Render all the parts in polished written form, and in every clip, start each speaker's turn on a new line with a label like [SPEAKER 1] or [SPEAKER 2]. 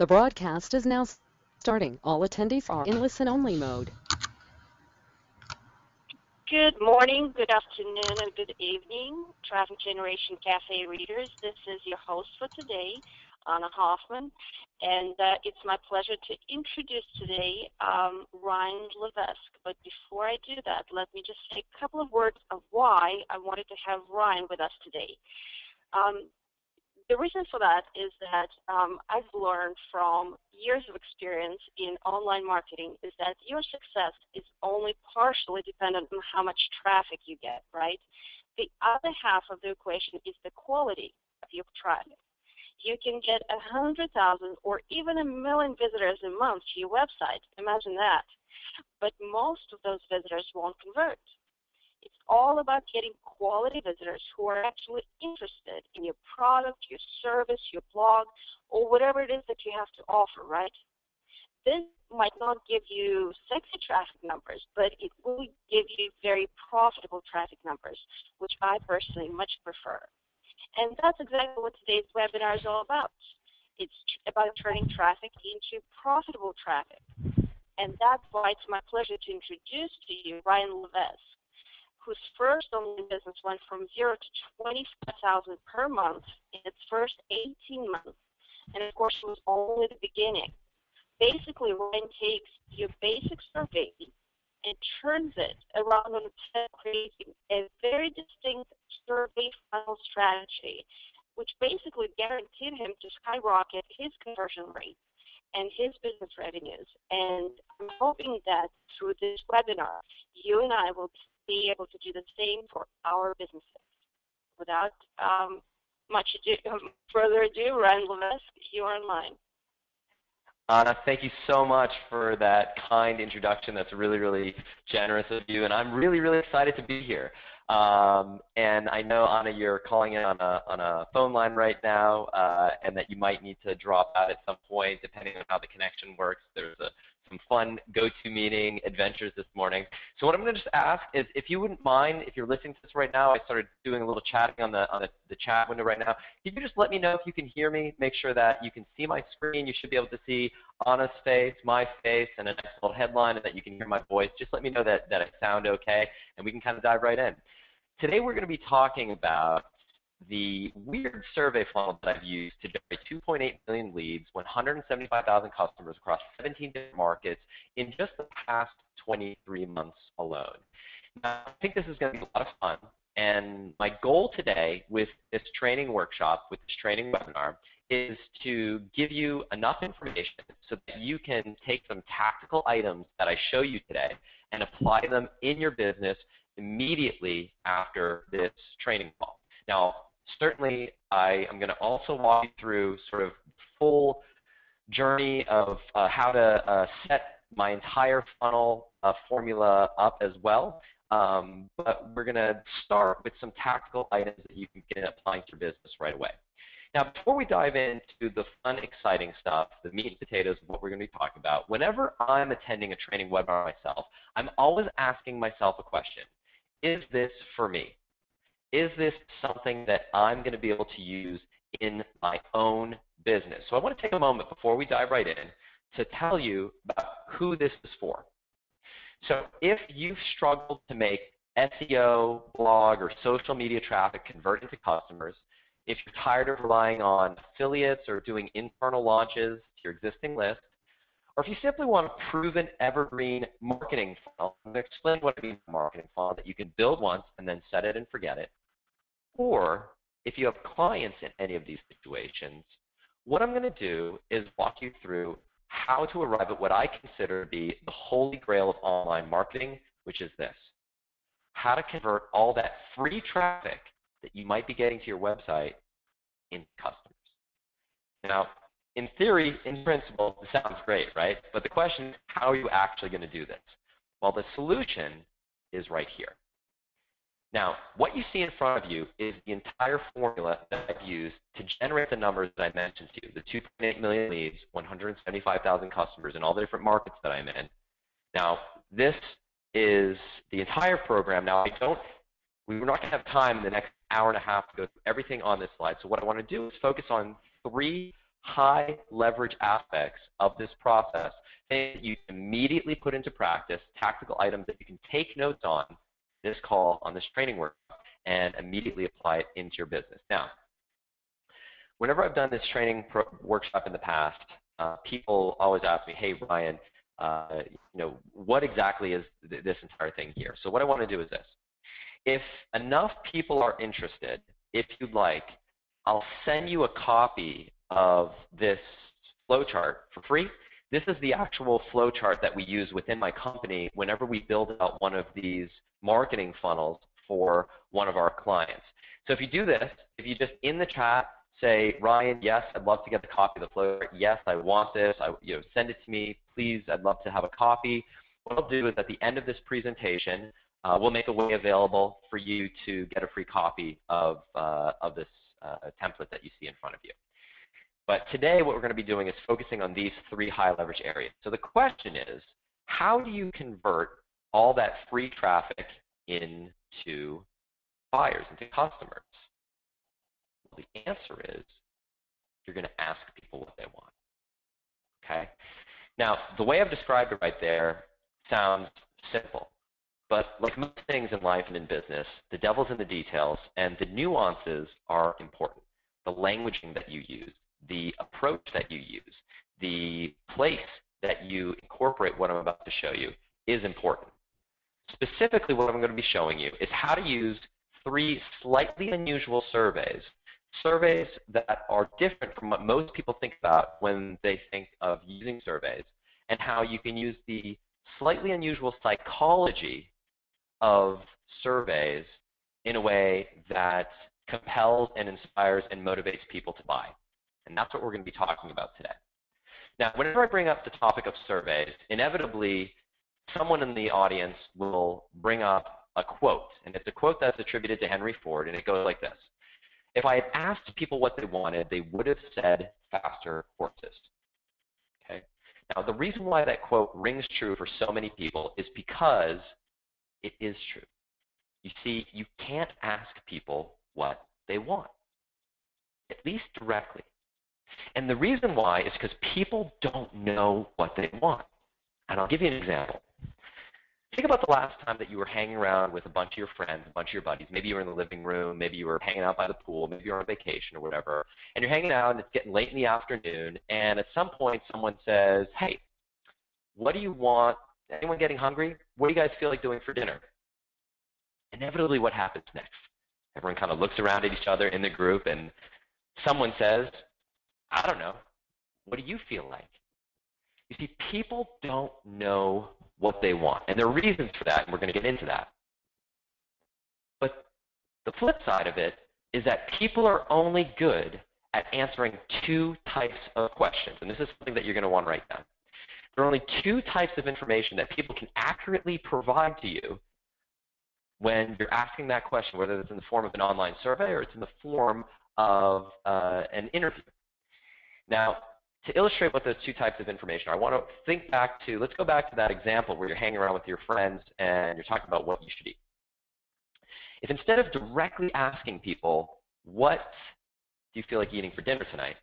[SPEAKER 1] The broadcast is now starting. All attendees are in listen-only mode.
[SPEAKER 2] Good morning, good afternoon, and good evening, Traffic Generation Cafe readers. This is your host for today, Ana Hoffman, and it's my pleasure to introduce today Ryan Levesque. But before I do that, let me just say a couple of words of why I wanted to have Ryan with us today. The reason for that is that I've learned from years of experience in online marketing is that your success is only partially dependent on how much traffic you get, right? The other half of the equation is the quality of your traffic. You can get 100,000 or even 1 million visitors a month to your website. Imagine that. But most of those visitors won't convert. It's all about getting quality visitors who are actually interested in your product, your service, your blog, or whatever it is that you have to offer, right? This might not give you sexy traffic numbers, but it will give you very profitable traffic numbers, which I personally much prefer. And that's exactly what today's webinar is all about. It's about turning traffic into profitable traffic. And that's why it's my pleasure to introduce to you Ryan Levesque, whose first online business went from 0 to 25,000 per month in its first 18 months. And of course, it was only the beginning. Basically, Ryan takes your basic survey and turns it around on creating a very distinct survey funnel strategy, which basically guaranteed him to skyrocket his conversion rate and his business revenues. And I'm hoping that through this webinar, you and I will be able to do the same for our businesses. Without further ado, Ryan Levesque, you are online.
[SPEAKER 3] Ana, thank you so much for that kind introduction. That's really, really generous of you, and I'm really, really excited to be here. And I know, Ana, you're calling in on a phone line right now, and that you might need to drop out at some point, depending on how the connection works. There's some fun go-to-meeting adventures this morning. So what I'm going to just ask is, if you wouldn't mind, if you're listening to this right now, I started doing a little chatting on the chat window right now. Can you just let me know if you can hear me? Make sure that you can see my screen. You should be able to see Ana's face, my face, and a nice little headline, and that you can hear my voice. Just let me know that I sound okay, and we can kind of dive right in. Today we're going to be talking about the weird survey funnel that I've used to generate 2.8 million leads, 175,000 customers across 17 different markets in just the past 23 months alone. Now, I think this is going to be a lot of fun, and my goal today with this training workshop, with this training webinar, is to give you enough information so that you can take some tactical items that I show you today and apply them in your business immediately after this training call. Now, certainly, I am going to also walk you through sort of full journey of how to set my entire funnel formula up as well. But we're going to start with some tactical items that you can get applying to your business right away. Now, before we dive into the fun, exciting stuff, the meat and potatoes of what we're going to be talking about, whenever I'm attending a training webinar myself, I'm always asking myself a question. Is this for me? Is this something that I'm going to be able to use in my own business? So I want to take a moment before we dive right in to tell you about who this is for. So if you've struggled to make SEO, blog, or social media traffic convert into customers, if you're tired of relying on affiliates or doing internal launches to your existing list, or if you simply want a proven evergreen marketing funnel, I'm going to explain what I mean by marketing funnel that you can build once and then set it and forget it. Or if you have clients in any of these situations, what I'm going to do is walk you through how to arrive at what I consider to be the holy grail of online marketing, which is this: how to convert all that free traffic that you might be getting to your website into customers. Now, in theory, in principle, this sounds great, right? But the question is, how are you actually going to do this? Well, the solution is right here. Now, what you see in front of you is the entire formula that I've used to generate the numbers that I mentioned to you, the 2.8 million leads, 175,000 customers in all the different markets that I'm in. Now, this is the entire program. Now, we're not going to have time in the next hour and a half to go through everything on this slide. So what I want to do is focus on 3 high leverage aspects of this process, things that you can immediately put into practice, tactical items that you can take notes on this call, on this training workshop, and immediately apply it into your business. Now, whenever I've done this training workshop in the past, people always ask me, hey, Ryan, what exactly is this entire thing here? So what I want to do is this. If enough people are interested, if you'd like, I'll send you a copy of this flowchart for free. This is the actual flowchart that we use within my company whenever we build out one of these marketing funnels for one of our clients. So if you do this, if you just in the chat say, Ryan, yes, I'd love to get the copy of the flowchart. Yes, I want this. Send it to me, please. I'd love to have a copy. What I'll do is at the end of this presentation, we'll make a way available for you to get a free copy of this template that you see in front of you. But today what we're going to be doing is focusing on these 3 high leverage areas. So the question is, how do you convert all that free traffic into buyers, into customers? Well, the answer is you're going to ask people what they want. Okay? Now, the way I've described it right there sounds simple. But like most things in life and in business, the devil's in the details, and the nuances are important. The languaging that you use, the approach that you use, the place that you incorporate what I'm about to show you is important. Specifically, what I'm going to be showing you is how to use 3 slightly unusual surveys that are different from what most people think about when they think of using surveys, and how you can use the slightly unusual psychology of surveys in a way that compels and inspires and motivates people to buy. And that's what we're going to be talking about today. Now, whenever I bring up the topic of surveys, inevitably someone in the audience will bring up a quote. And it's a quote that's attributed to Henry Ford, and it goes like this. If I had asked people what they wanted, they would have said faster horses. Okay? Now, the reason why that quote rings true for so many people is because it is true. You see, you can't ask people what they want, at least directly. And the reason why is because people don't know what they want. And I'll give you an example. Think about the last time that you were hanging around with a bunch of your friends, a bunch of your buddies. Maybe you were in the living room, maybe you were hanging out by the pool, maybe you were on vacation or whatever, and you're hanging out and it's getting late in the afternoon, and at some point someone says, hey, what do you want? Anyone getting hungry? What do you guys feel like doing for dinner? Inevitably, what happens next? Everyone kind of looks around at each other in the group, and someone says, I don't know. What do you feel like? You see, people don't know what they want, and there are reasons for that, and we're going to get into that. But the flip side of it is that people are only good at answering 2 types of questions, and this is something that you're going to want to write down. There are only 2 types of information that people can accurately provide to you when you're asking that question, whether it's in the form of an online survey or it's in the form of an interview. Now, to illustrate what those 2 types of information are, I want to think back to, let's go back to that example where you're hanging around with your friends and you're talking about what you should eat. If instead of directly asking people, what do you feel like eating for dinner tonight?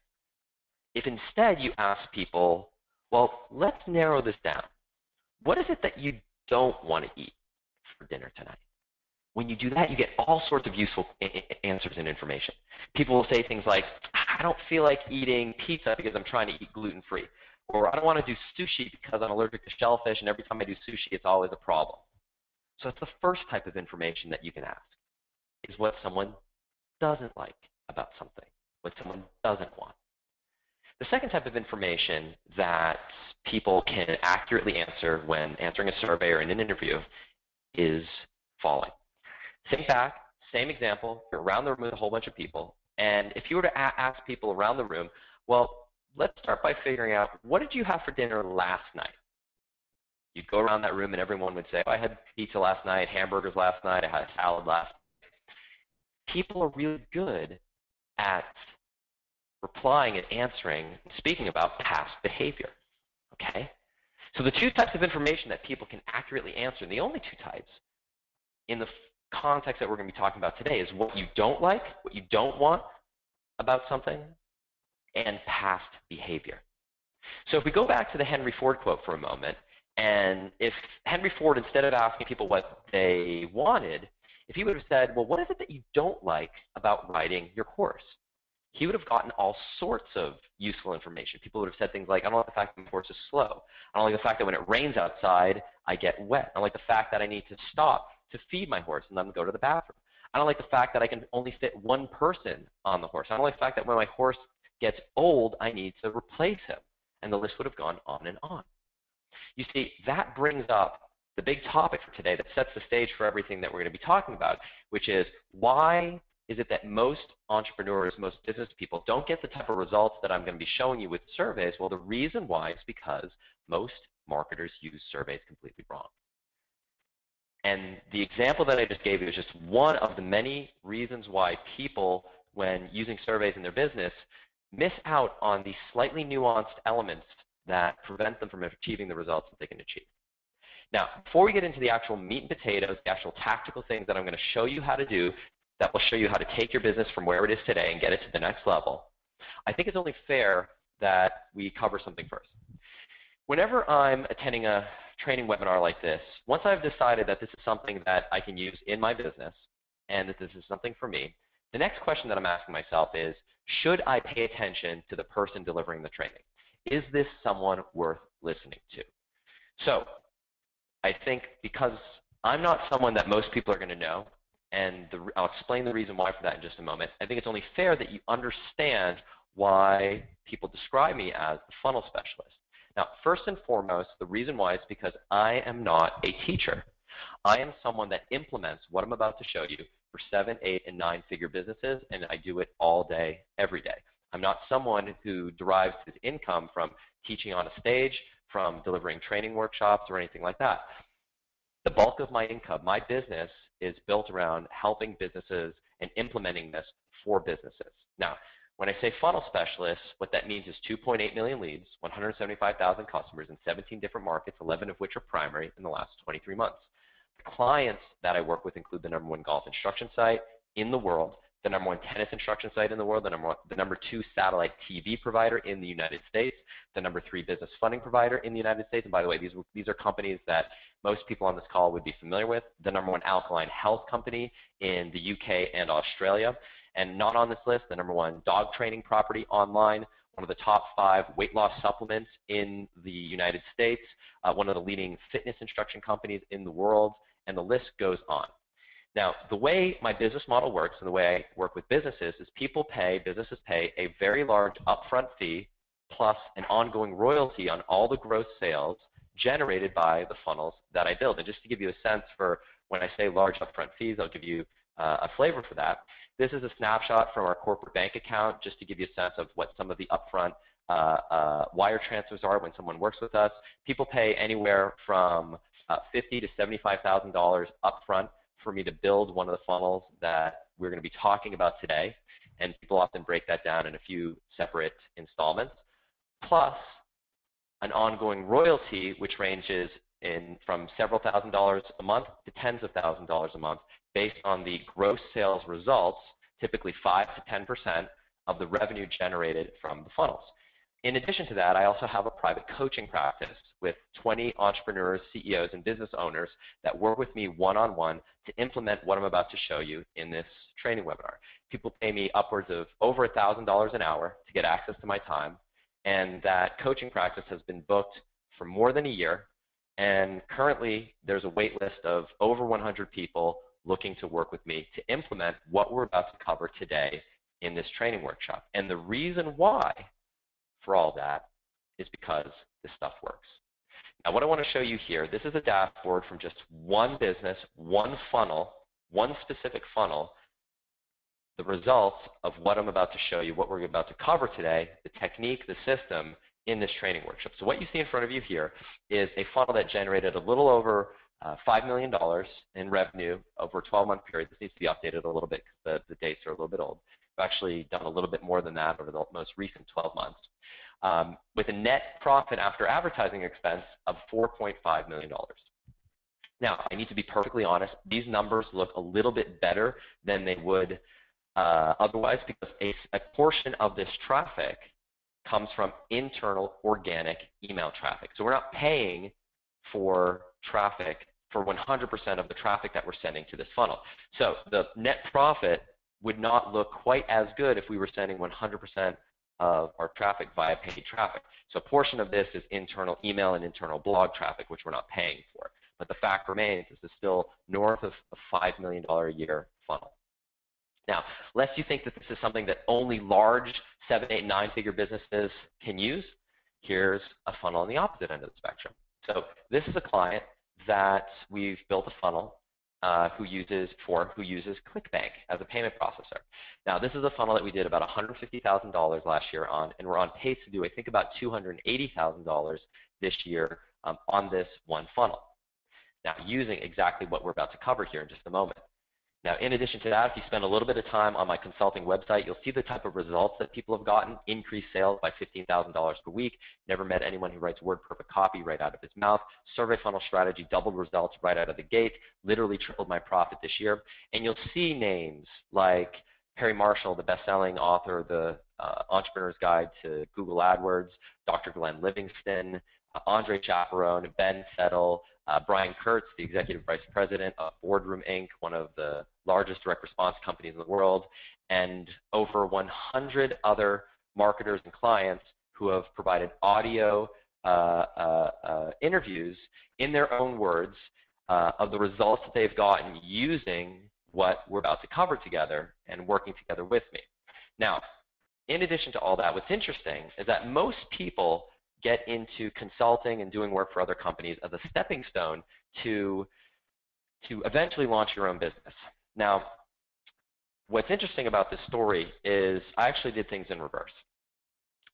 [SPEAKER 3] If instead you ask people, well, let's narrow this down. What is it that you don't want to eat for dinner tonight? When you do that, you get all sorts of useful answers and information. People will say things like, I don't feel like eating pizza because I'm trying to eat gluten-free. Or I don't want to do sushi because I'm allergic to shellfish, and every time I do sushi, it's always a problem. So that's the first type of information that you can ask, is what someone doesn't like about something, what someone doesn't want. The second type of information that people can accurately answer when answering a survey or in an interview is following. Think back, same example, you're around the room with a whole bunch of people, and if you were to ask people around the room, well, let's start by figuring out, what did you have for dinner last night? You'd go around that room and everyone would say, oh, I had pizza last night, hamburgers last night, I had a salad last night. People are really good at replying and answering and speaking about past behavior, okay? So the 2 types of information that people can accurately answer, and the only 2 types in the context that we're going to be talking about today, is what you don't like, what you don't want about something, and past behavior. So if we go back to the Henry Ford quote for a moment, and if Henry Ford, instead of asking people what they wanted, if he would have said, well, what is it that you don't like about riding your horse? He would have gotten all sorts of useful information. People would have said things like, I don't like the fact that my horse is slow. I don't like the fact that when it rains outside, I get wet. I don't like the fact that I need to stop to feed my horse and then go to the bathroom. I don't like the fact that I can only fit one person on the horse. I don't like the fact that when my horse gets old, I need to replace him. And the list would have gone on and on. You see, that brings up the big topic for today that sets the stage for everything that we're going to be talking about, which is why is it that most entrepreneurs, most business people don't get the type of results that I'm going to be showing you with surveys? Well, the reason why is because most marketers use surveys completely wrong. And the example that I just gave you is just one of the many reasons why people, when using surveys in their business, miss out on the slightly nuanced elements that prevent them from achieving the results that they can achieve. Now, before we get into the actual meat and potatoes, the actual tactical things that I'm going to show you how to do that will show you how to take your business from where it is today and get it to the next level, I think it's only fair that we cover something first. Whenever I'm attending a training webinar like this, once I've decided that this is something that I can use in my business and that this is something for me, the next question that I'm asking myself is, should I pay attention to the person delivering the training? Is this someone worth listening to? So I think because I'm not someone that most people are going to know, and I'll explain the reason why for that in just a moment, I think it's only fair that you understand why people describe me as the funnel specialist. Now, first and foremost, the reason why is because I am not a teacher. I am someone that implements what I'm about to show you for 7, 8, and 9-figure businesses, and I do it all day, every day. I'm not someone who derives his income from teaching on a stage, from delivering training workshops, or anything like that. The bulk of my income, my business, is built around helping businesses and implementing this for businesses. Now, when I say funnel specialist, what that means is 2.8 million leads, 175,000 customers in 17 different markets, 11 of which are primary in the last 23 months. The clients that I work with include the #1 golf instruction site in the world, the #1 tennis instruction site in the world, the number 2 satellite TV provider in the United States, the #3 business funding provider in the United States. And by the way, these are companies that most people on this call would be familiar with, the #1 alkaline health company in the UK and Australia. And not on this list, the #1 dog training property online, one of the top 5 weight loss supplements in the United States, one of the leading fitness instruction companies in the world, and the list goes on. Now, the way my business model works and the way I work with businesses is businesses pay a very large upfront fee plus an ongoing royalty on all the gross sales generated by the funnels that I build. And just to give you a sense for when I say large upfront fees, I'll give you a flavor for that. This is a snapshot from our corporate bank account just to give you a sense of what some of the upfront wire transfers are when someone works with us. People pay anywhere from $50,000 to $75,000 upfront for me to build one of the funnels that we're going to be talking about today. And people often break that down in a few separate installments, plus an ongoing royalty, which ranges from several $1,000s a month to tens of $1,000s a month based on the gross sales results, typically 5 to 10% of the revenue generated from the funnels. In addition to that, I also have a private coaching practice with 20 entrepreneurs, CEOs, and business owners that work with me one-on-one to implement what I'm about to show you in this training webinar. People pay me upwards of over $1,000 an hour to get access to my time, and that coaching practice has been booked for more than a year, and currently there's a wait list of over 100 people looking to work with me to implement what we're about to cover today in this training workshop. And the reason why for all that is because this stuff works. Now, what I want to show you here, this is a dashboard from just one business, one funnel, one specific funnel, the results of what I'm about to show you, what we're about to cover today, the technique, the system in this training workshop. So what you see in front of you here is a funnel that generated a little over $5 million in revenue over a 12-month period. This needs to be updated a little bit because the dates are a little bit old. We've actually done a little bit more than that over the most recent 12 months. With a net profit after advertising expense of $4.5 million. Now, I need to be perfectly honest, these numbers look a little bit better than they would otherwise because a portion of this traffic comes from internal organic email traffic. So we're not paying for traffic for 100% of the traffic that we're sending to this funnel. So the net profit would not look quite as good if we were sending 100% of our traffic via paid traffic. So a portion of this is internal email and internal blog traffic, which we're not paying for. But the fact remains, this is still north of a $5 million a year funnel. Now, lest you think that this is something that only large 7, 8, 9-figure businesses can use, here's a funnel on the opposite end of the spectrum. So this is a client that we've built a funnel who uses ClickBank as a payment processor. Now, this is a funnel that we did about $150,000 last year on, and we're on pace to do, I think, about $280,000 this year on this one funnel. Now, using exactly what we're about to cover here in just a moment. Now, in addition to that, if you spend a little bit of time on my consulting website, you'll see the type of results that people have gotten. Increased sales by $15,000 per week. Never met anyone who writes word-perfect copy right out of his mouth. Survey funnel strategy, doubled results right out of the gate. Literally tripled my profit this year. And you'll see names like Perry Marshall, the best-selling author of the Entrepreneur's Guide to Google AdWords, Dr. Glenn Livingston, Andre Chaperone, Ben Settle, Brian Kurtz, the Executive Vice President of Boardroom Inc., one of the largest direct response companies in the world, and over 100 other marketers and clients who have provided audio interviews in their own words of the results that they've gotten using what we're about to cover together and working together with me. Now, in addition to all that, what's interesting is that most people get into consulting and doing work for other companies as a stepping stone to eventually launch your own business. Now, what's interesting about this story is I actually did things in reverse.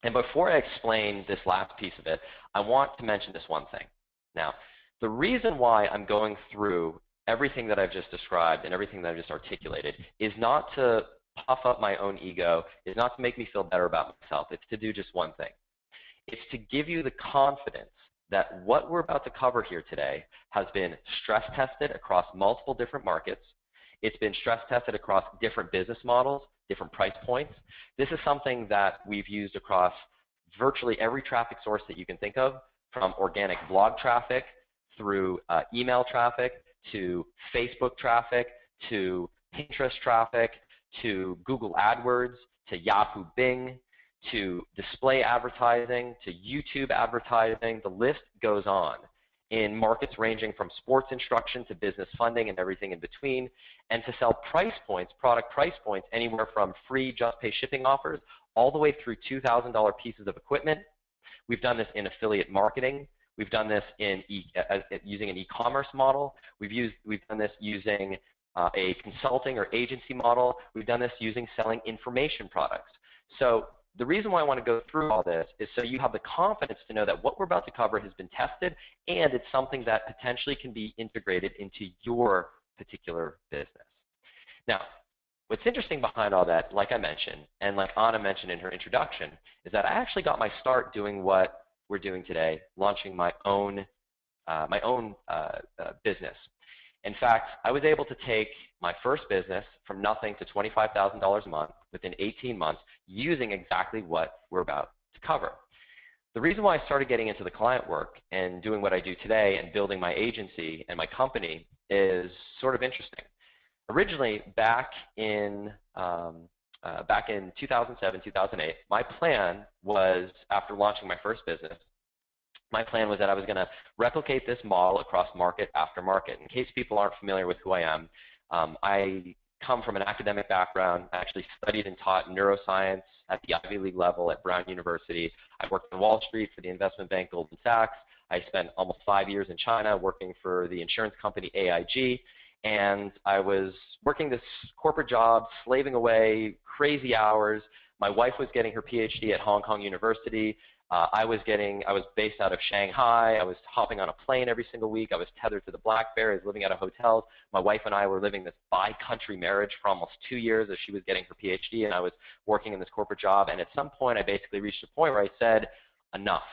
[SPEAKER 3] And before I explain this last piece of it, I want to mention this one thing. Now, the reason why I'm going through everything that I've just described and everything that I've just articulated is not to puff up my own ego, is not to make me feel better about myself. It's to do just one thing. It's to give you the confidence that what we're about to cover here today has been stress tested across multiple different markets. It's been stress tested across different business models, different price points. This is something that we've used across virtually every traffic source that you can think of, from organic blog traffic through email traffic to Facebook traffic to Pinterest traffic to Google AdWords to Yahoo Bing to display advertising, to YouTube advertising. The list goes on in markets ranging from sports instruction to business funding and everything in between, and to sell price points, product price points, anywhere from free just pay shipping offers all the way through $2,000 pieces of equipment. We've done this in affiliate marketing. We've done this in using an e-commerce model. We've done this using a consulting or agency model. We've done this using selling information products. So the reason why I want to go through all this is so you have the confidence to know that what we're about to cover has been tested, and it's something that potentially can be integrated into your particular business. Now, what's interesting behind all that, like I mentioned, and like Ana mentioned in her introduction, is that I actually got my start doing what we're doing today, launching my own business. In fact, I was able to take my first business from nothing to $25,000 a month within 18 months using exactly what we're about to cover. The reason why I started getting into the client work and doing what I do today and building my agency and my company is sort of interesting. Originally, back in 2007, 2008, my plan was, after launching my first business, my plan was that I was going to replicate this model across market after market. In case people aren't familiar with who I am, I come from an academic background. I actually studied and taught neuroscience at the Ivy League level at Brown University. I worked on Wall Street for the investment bank Goldman Sachs. I spent almost 5 years in China working for the insurance company AIG. And I was working this corporate job, slaving away, crazy hours. My wife was getting her PhD at Hong Kong University. I was based out of Shanghai. I was hopping on a plane every single week. I was tethered to the BlackBerry. I was living out of hotels. My wife and I were living this bi-country marriage for almost 2 years as she was getting her PhD and I was working in this corporate job. And at some point, I basically reached a point where I said, enough.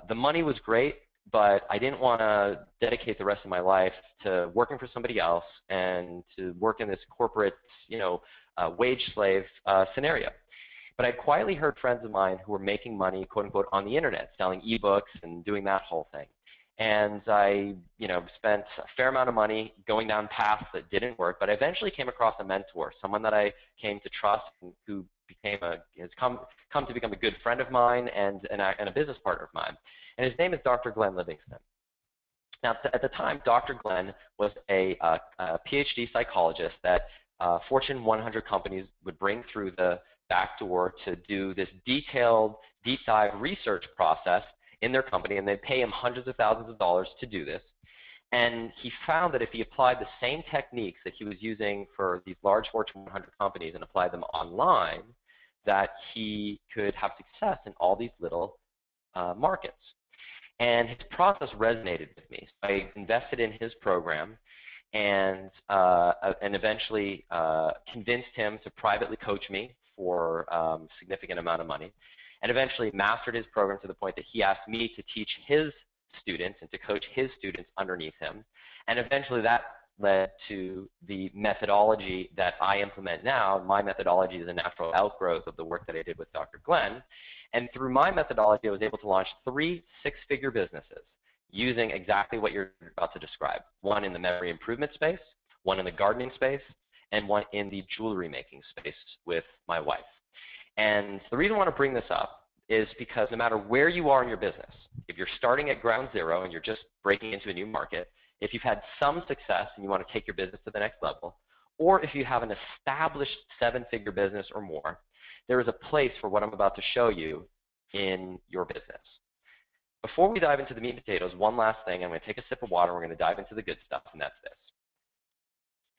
[SPEAKER 3] The money was great, but I didn't want to dedicate the rest of my life to working for somebody else and to work in this corporate, wage slave scenario. But I quietly heard friends of mine who were making money, quote unquote, on the internet, selling ebooks and doing that whole thing. And I, spent a fair amount of money going down paths that didn't work, but I eventually came across a mentor, someone that I came to trust, and who has come to become a good friend of mine and a business partner of mine. And his name is Dr. Glenn Livingston. Now, at the time, Dr. Glenn was a PhD psychologist that Fortune 100 companies would bring through the back door to do this detailed, deep dive research process in their company, and they'd pay him hundreds of thousands of dollars to do this. And he found that if he applied the same techniques that he was using for these large Fortune 100 companies and applied them online, that he could have success in all these little markets. And his process resonated with me. So I invested in his program and eventually convinced him to privately coach me for a significant amount of money, and eventually mastered his program to the point that he asked me to teach his students and to coach his students underneath him. And eventually that led to the methodology that I implement now. My methodology is a natural outgrowth of the work that I did with Dr. Glenn. And through my methodology, I was able to launch 3 six-figure businesses using exactly what you're about to describe. One in the memory improvement space, one in the gardening space, and one in the jewelry making space with my wife. And the reason I want to bring this up is because no matter where you are in your business, if you're starting at ground zero and you're just breaking into a new market, if you've had some success and you want to take your business to the next level, or if you have an established 7-figure business or more, there is a place for what I'm about to show you in your business. Before we dive into the meat and potatoes, one last thing. I'm going to take a sip of water. We're going to dive into the good stuff, and that's this.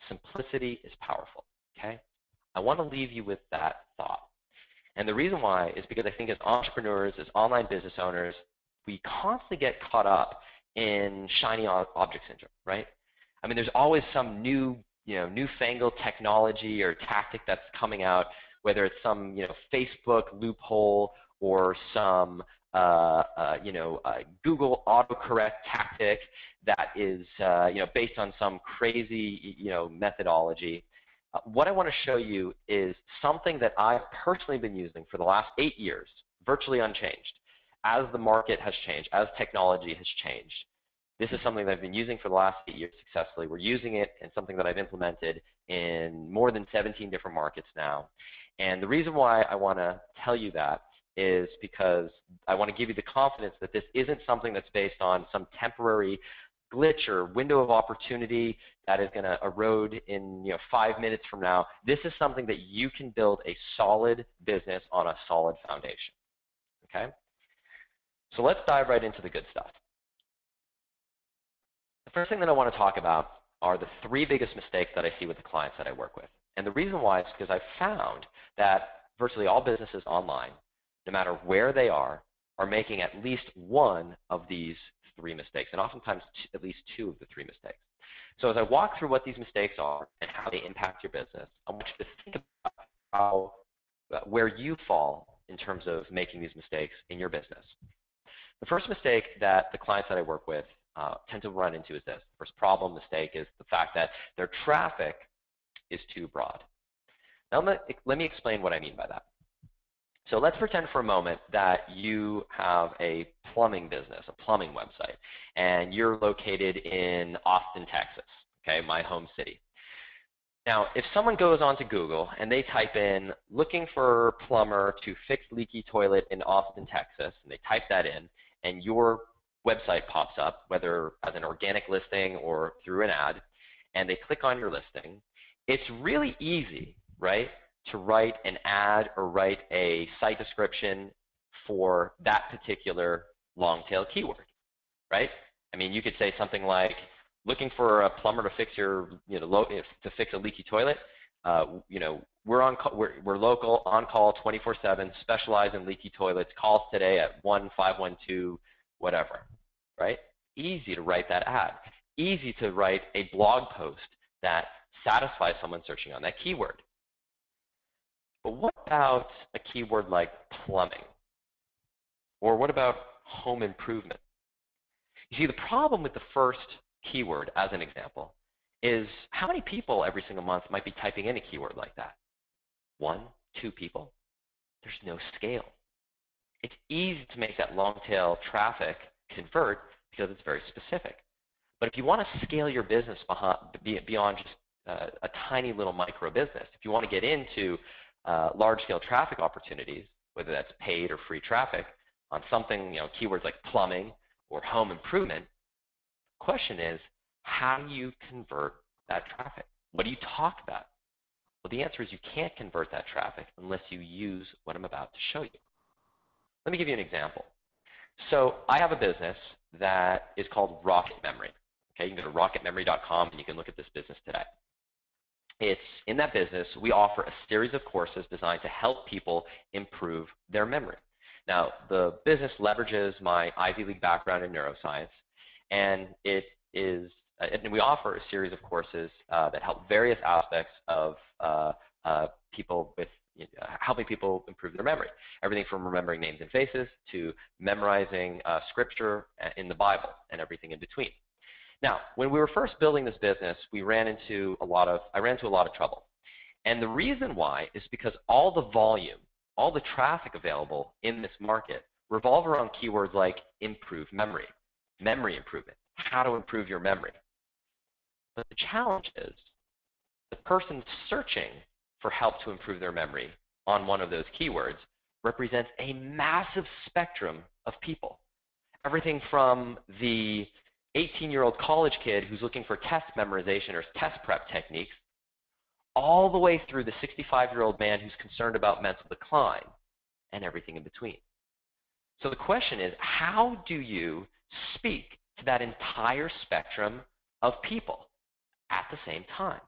[SPEAKER 3] Simplicity is powerful, okay? I want to leave you with that thought. And the reason why is because I think as entrepreneurs, as online business owners, we constantly get caught up in shiny object syndrome, right? I mean, there's always some newfangled technology or tactic that's coming out, whether it's some, Facebook loophole or some, Google autocorrect tactic that is, based on some crazy, methodology. What I want to show you is something that I've personally been using for the last 8 years, virtually unchanged. As the market has changed, as technology has changed, this is something that I've been using for the last 8 years successfully. We're using it in something that I've implemented in more than 17 different markets now. And the reason why I want to tell you that is because I want to give you the confidence that this isn't something that's based on some temporary glitch or window of opportunity that is going to erode in 5 minutes from now. This is something that you can build a solid business on a solid foundation. Okay? So let's dive right into the good stuff. The first thing that I want to talk about are the 3 biggest mistakes that I see with the clients that I work with. And the reason why is because I've found that virtually all businesses online, no matter where they are making at least one of these 3 mistakes, and oftentimes at least 2 of the 3 mistakes. So as I walk through what these mistakes are and how they impact your business, I want you to think about where you fall in terms of making these mistakes in your business. The first mistake that the clients that I work with tend to run into is this. The first problem mistake is the fact that their traffic is too broad. Now let me explain what I mean by that. So let's pretend for a moment that you have a plumbing business, a plumbing website, and you're located in Austin, Texas, okay, my home city. Now, if someone goes onto Google and they type in looking for plumber to fix leaky toilet in Austin, Texas, and they type that in, and your website pops up, whether as an organic listing or through an ad, and they click on your listing, it's really easy, right, to write an ad or write a site description for that particular long-tail keyword, right? I mean, you could say something like, looking for a plumber to fix your, to fix a leaky toilet. We're local, on call, 24/7, specialize in leaky toilets. Call us today at 1-512, whatever, right? Easy to write that ad. Easy to write a blog post that satisfies someone searching on that keyword. But what about a keyword like plumbing? Or what about home improvement? You see, the problem with the first keyword, as an example, is how many people every single month might be typing in a keyword like that? 1, 2 people? there's no scale. It's easy to make that long tail traffic convert because it's very specific. But if you want to scale your business beyond just a tiny little micro business, if you want to get into large-scale traffic opportunities, whether that's paid or free traffic, on something, keywords like plumbing or home improvement, the question is, how do you convert that traffic? What do you talk about? Well, the answer is you can't convert that traffic unless you use what I'm about to show you. Let me give you an example. So I have a business that is called Rocket Memory. Okay, you can go to rocketmemory.com and you can look at this business today. It's in that business, we offer a series of courses designed to help people improve their memory. Now, the business leverages my Ivy League background in neuroscience, and and we offer a series of courses that help various aspects of people with helping people improve their memory. Everything from remembering names and faces to memorizing scripture in the Bible and everything in between. Now, when we were first building this business, I ran into a lot of trouble. And the reason why is because all the volume, all the traffic available in this market revolve around keywords like improve memory, memory improvement, how to improve your memory. But the challenge is the person searching for help to improve their memory on one of those keywords represents a massive spectrum of people. Everything from the 18-year-old college kid who's looking for test memorization or test prep techniques, all the way through the 65-year-old man who's concerned about mental decline and everything in between. So the question is, how do you speak to that entire spectrum of people at the same time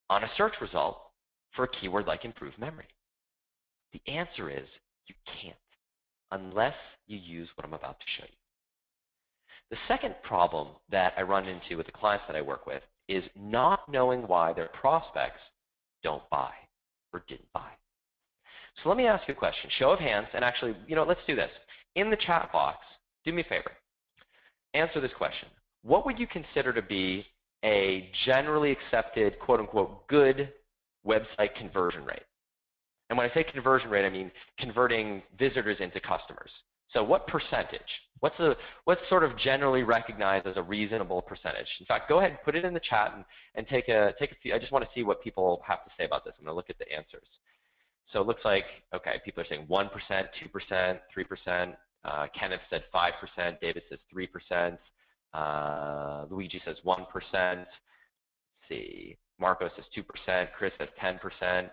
[SPEAKER 3] on a search result for a keyword like improve memory? The answer is you can't unless you use what I'm about to show you. The second problem that I run into with the clients that I work with is not knowing why their prospects don't buy or didn't buy. So let me ask you a question. Show of hands, and actually, let's do this. In the chat box, do me a favor. Answer this question. What would you consider to be a generally accepted, quote-unquote, good website conversion rate? And when I say conversion rate, I mean converting visitors into customers. So what percentage? What's sort of generally recognized as a reasonable percentage? In fact, go ahead and put it in the chat and take a few. I just want to see what people have to say about this. I'm going to look at the answers. So it looks like, okay, people are saying 1%, 2%, 3%. Kenneth said 5%. David says 3%. Luigi says 1%. Let's see. Marco says 2%. Chris says 10%.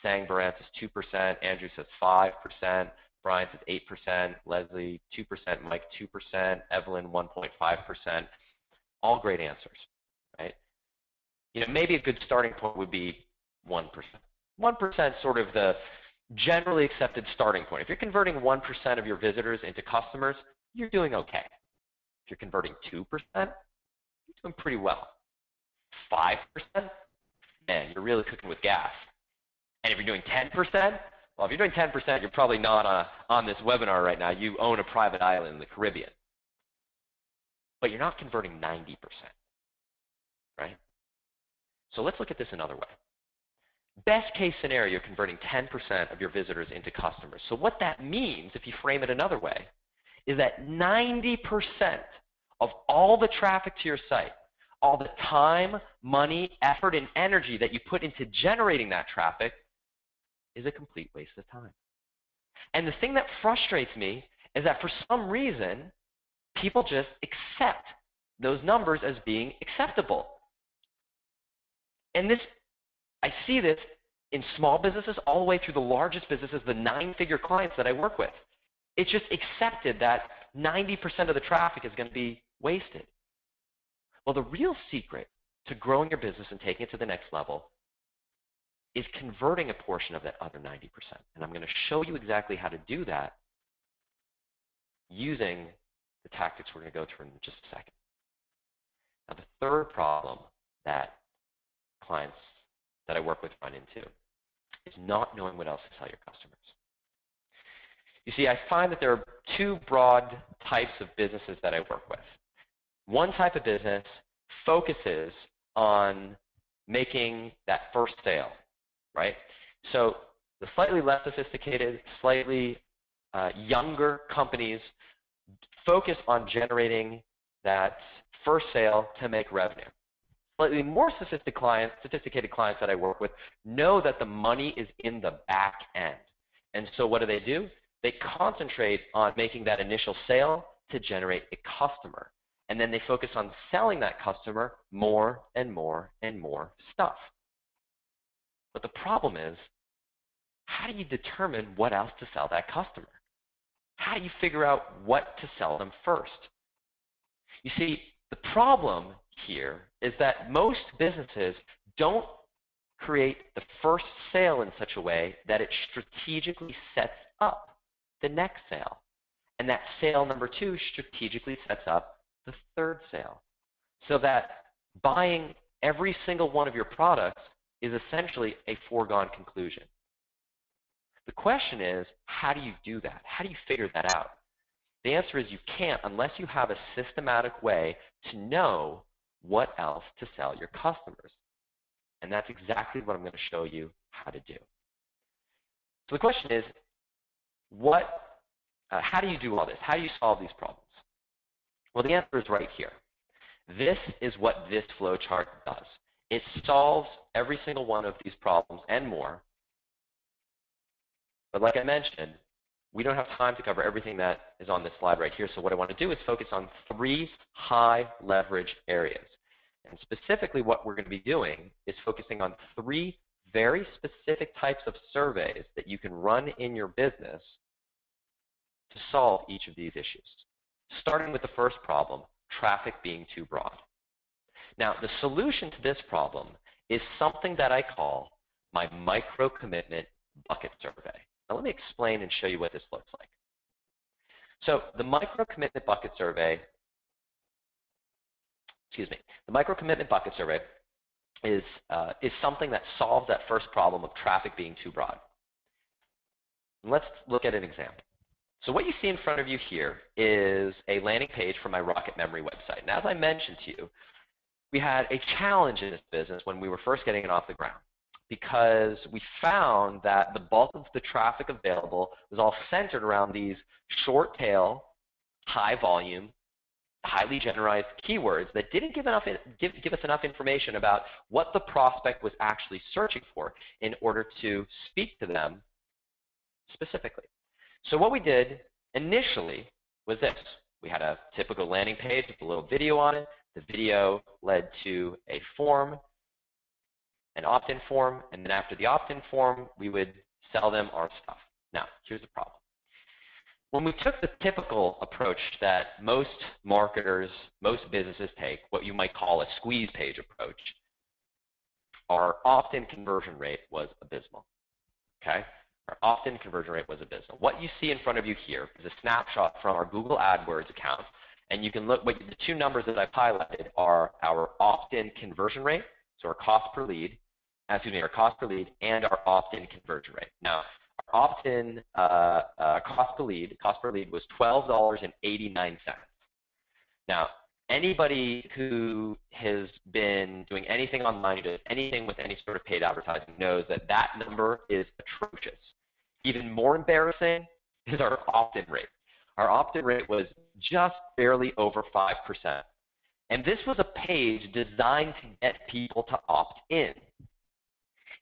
[SPEAKER 3] Sangbaran says 2%. Andrew says 5%. Brian says 8%, Leslie 2%, Mike 2%, Evelyn 1.5%. All great answers, right? Maybe a good starting point would be 1%. 1% is sort of the generally accepted starting point. If you're converting 1% of your visitors into customers, you're doing okay. If you're converting 2%, you're doing pretty well. 5%, man, you're really cooking with gas. And if you're doing 10%, well, if you're doing 10%, you're probably not on this webinar right now. You own a private island in the Caribbean. But you're not converting 90%, right? So let's look at this another way. Best case scenario, you're converting 10% of your visitors into customers. So what that means, if you frame it another way, is that 90% of all the traffic to your site, all the time, money, effort, and energy that you put into generating that traffic is a complete waste of time. And the thing that frustrates me is that for some reason, people just accept those numbers as being acceptable. And I see this in small businesses all the way through the largest businesses, the 9-figure clients that I work with. It's just accepted that 90% of the traffic is going to be wasted. Well, the real secret to growing your business and taking it to the next level is converting a portion of that other 90%. And I'm going to show you exactly how to do that using the tactics we're going to go through in just a second. Now, the third problem that clients that I work with run into is not knowing what else to tell your customers. You see, I find that there are two broad types of businesses that I work with. One type of business focuses on making that first sale, right? So The slightly less sophisticated, slightly younger companies focus on generating that first sale to make revenue. Slightly more sophisticated clients that I work with know that the money is in the back end. And so what do? They concentrate on making that initial sale to generate a customer. And then they focus on selling that customer more and more and more stuff. But the problem is, how do you determine what else to sell that customer? How do you figure out what to sell them first? You see, the problem here is that most businesses don't create the first sale in such a way that it strategically sets up the next sale. And that sale number 2 strategically sets up the third sale. So that buying every single one of your products is essentially a foregone conclusion. The question is, how do you do that? How do you figure that out? The answer is you can't unless you have a systematic way to know what else to sell your customers. And that's exactly what I'm going to show you how to do. So the question is, how do you do all this? How do you solve these problems? Well, the answer is right here. This is what this flowchart does. It solves every single one of these problems and more. But like I mentioned, we don't have time to cover everything that is on this slide right here. So what I want to do is focus on 3 high leverage areas. And specifically what we're going to be doing is focusing on 3 very specific types of surveys that you can run in your business to solve each of these issues. Starting with the first problem, traffic being too broad. Now, the solution to this problem is something that I call my micro-commitment bucket survey. Now, let me explain and show you what this looks like. So the micro-commitment bucket survey, the micro-commitment bucket survey is something that solves that first problem of traffic being too broad. And let's look at an example. So what you see in front of you here is a landing page from my Rocket Memory website. And as I mentioned to you, we had a challenge in this business when we were first getting it off the ground, because we found that the bulk of the traffic available was all centered around these short tail, high volume, highly generalized keywords that didn't give us enough information about what the prospect was actually searching for in order to speak to them specifically. So what we did initially was this. We had a typical landing page with a little video on it. The video led to a form, an opt-in form, and then after the opt-in form, we would sell them our stuff. Now, here's the problem. When we took the typical approach that most marketers, most businesses take, what you might call a squeeze page approach, our opt-in conversion rate was abysmal. Okay? Our opt-in conversion rate was abysmal. What you see in front of you here is a snapshot from our Google AdWords account, and you can look, the 2 numbers that I've highlighted are our opt-in conversion rate, so our cost per lead, our cost per lead, and our opt-in conversion rate. Now, our opt-in cost per lead was $12.89. Now, anybody who has been doing anything online, who does anything with any sort of paid advertising, knows that that number is atrocious. Even more embarrassing is our opt-in rate. Our opt-in rate was just barely over 5%. And this was a page designed to get people to opt in.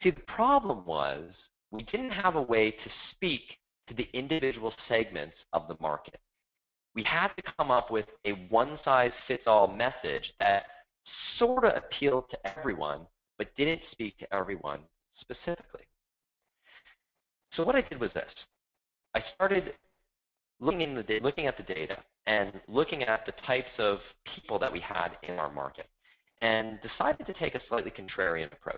[SPEAKER 3] See, the problem was we didn't have a way to speak to the individual segments of the market. We had to come up with a one-size-fits-all message that sort of appealed to everyone, but didn't speak to everyone specifically. So what I did was this. I started looking at the data and looking at the types of people that we had in our market, and decided to take a slightly contrarian approach.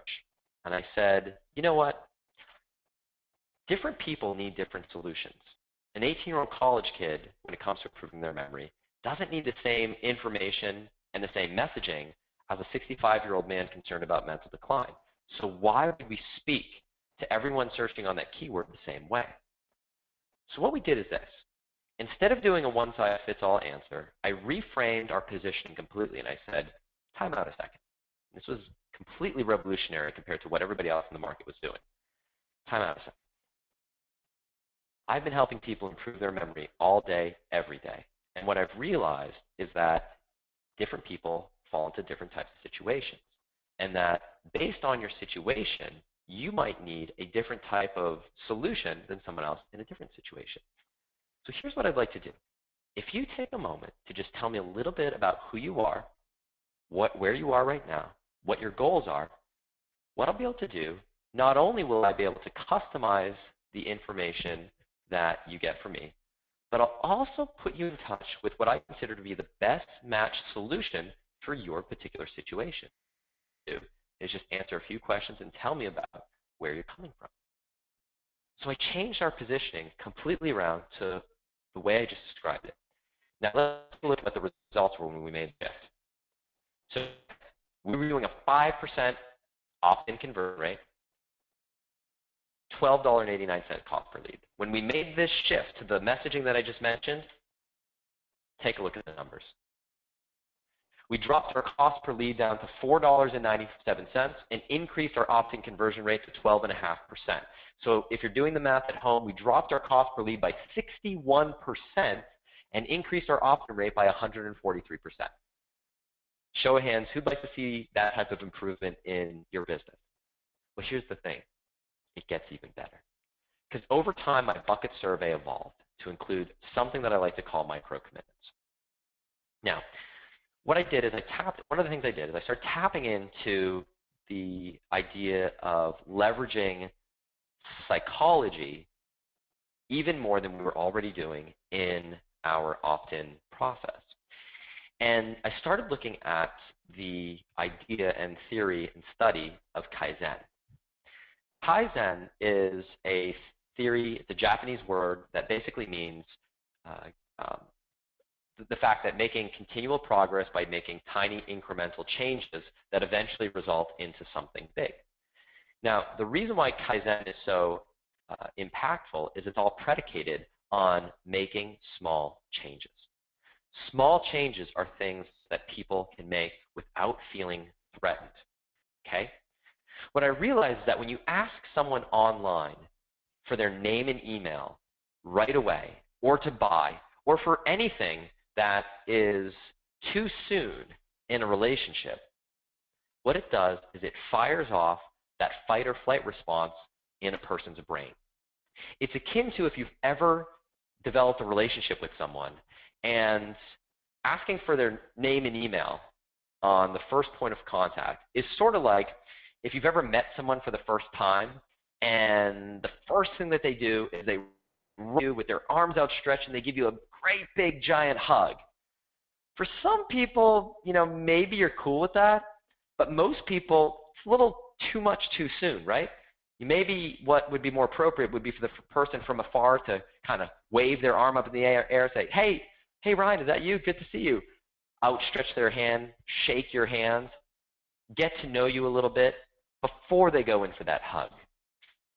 [SPEAKER 3] And I said, you know what? Different people need different solutions. An 18-year-old college kid, when it comes to improving their memory, doesn't need the same information and the same messaging as a 65-year-old man concerned about mental decline. So why would we speak to everyone searching on that keyword the same way? So what we did is this. Instead of doing a one-size-fits-all answer, I reframed our position completely, and I said, time out a second. This was completely revolutionary compared to what everybody else in the market was doing. Time out a second. I've been helping people improve their memory all day, every day. And what I've realized is that different people fall into different types of situations. And that based on your situation, you might need a different type of solution than someone else in a different situation. So here's what I'd like to do. If you take a moment to just tell me a little bit about who you are, where you are right now, what your goals are, what I'll be able to do, not only will I be able to customize the information that you get from me, but I'll also put you in touch with what I consider to be the best matched solution for your particular situation. Do is just answer a few questions and tell me about where you're coming from. So I changed our positioning completely around to the way I just described it. Now let's look at the results when we made this. So we were doing a 5% opt-in conversion rate, $12.89 cost per lead. When we made this shift to the messaging that I just mentioned, take a look at the numbers. We dropped our cost per lead down to $4.97 and increased our opt-in conversion rate to 12.5%. So if you're doing the math at home, we dropped our cost per lead by 61% and increased our opt-in rate by 143%. Show of hands, who'd like to see that type of improvement in your business? Well, here's the thing. It gets even better. Because over time, my bucket survey evolved to include something that I like to call micro commitments. Now, what I did is one of the things I did is I started tapping into the idea of leveraging psychology even more than we were already doing in our opt-in process. And I started looking at the idea and theory and study of Kaizen. Kaizen is a theory, it's a Japanese word that basically means the fact that making continual progress by making tiny incremental changes that eventually result into something big. Now, the reason why Kaizen is so impactful is it's all predicated on making small changes. Small changes are things that people can make without feeling threatened, okay? What I realized is that when you ask someone online for their name and email right away, or to buy, or for anything that is too soon in a relationship, what it does is it fires off that fight or flight response in a person's brain. It's akin to if you've ever developed a relationship with someone and asking for their name and email on the first point of contact is sort of like if you've ever met someone for the first time and the first thing that they do is they run you with their arms outstretched and they give you a great big giant hug. For some people, you know, maybe you're cool with that, but most people, it's a little too much too soon, right? Maybe what would be more appropriate would be for the person from afar to kind of wave their arm up in the air, say, hey Ryan, is that you? Good to see you. Outstretch their hand, shake your hands, get to know you a little bit before they go in for that hug.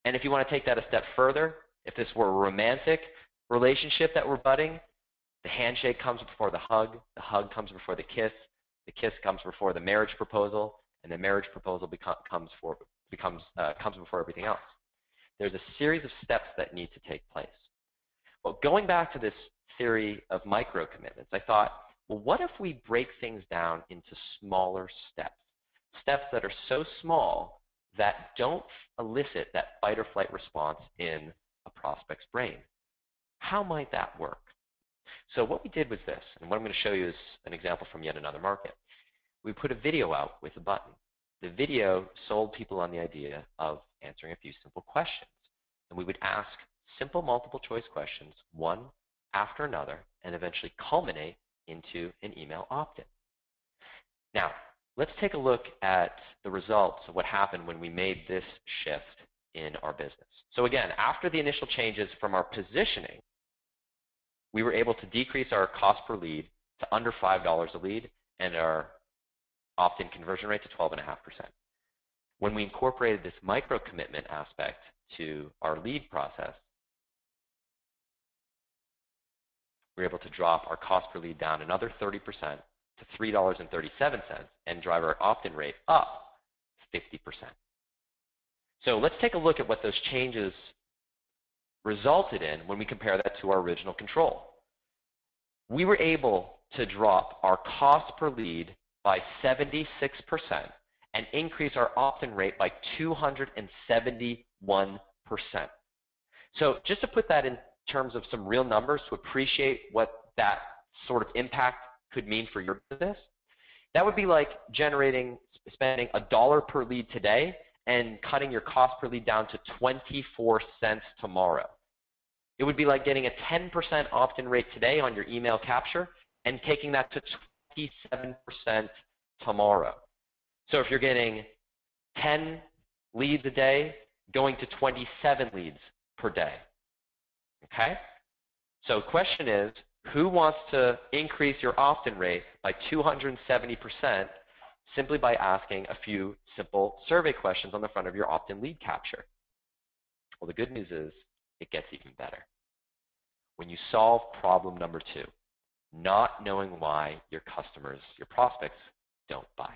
[SPEAKER 3] And if you want to take that a step further, if this were a romantic relationship that we're budding, the handshake comes before the hug comes before the kiss comes before the marriage proposal, and the marriage proposal comes before everything else. There's a series of steps that need to take place. Well, going back to this theory of micro commitments, I thought, well, what if we break things down into smaller steps? Steps that are so small that don't elicit that fight or flight response in a prospect's brain. How might that work? So what we did was this, and what I'm going to show you is an example from yet another market. We put a video out with a button. The video sold people on the idea of answering a few simple questions. And we would ask simple multiple choice questions, one after another, and eventually culminate into an email opt-in. Now, let's take a look at the results of what happened when we made this shift in our business. So again, after the initial changes from our positioning, we were able to decrease our cost per lead to under $5 a lead and our opt-in conversion rate to 12.5%. When we incorporated this micro commitment aspect to our lead process, we were able to drop our cost per lead down another 30% to $3.37 and drive our opt-in rate up 50%. So let's take a look at what those changes resulted in when we compare that to our original control. We were able to drop our cost per lead by 76% and increase our opt-in rate by 271%. So just to put that in terms of some real numbers to appreciate what that sort of impact could mean for your business, that would be like spending $1 per lead today and cutting your cost per lead down to 24 cents tomorrow. It would be like getting a 10% opt-in rate today on your email capture and taking that to 27% tomorrow. So if you're getting 10 leads a day, going to 27 leads per day. Okay? So the question is, who wants to increase your opt-in rate by 270% simply by asking a few simple survey questions on the front of your opt-in lead capture? Well, the good news is it gets even better. When you solve problem number 2, not knowing why your customers, your prospects, don't buy.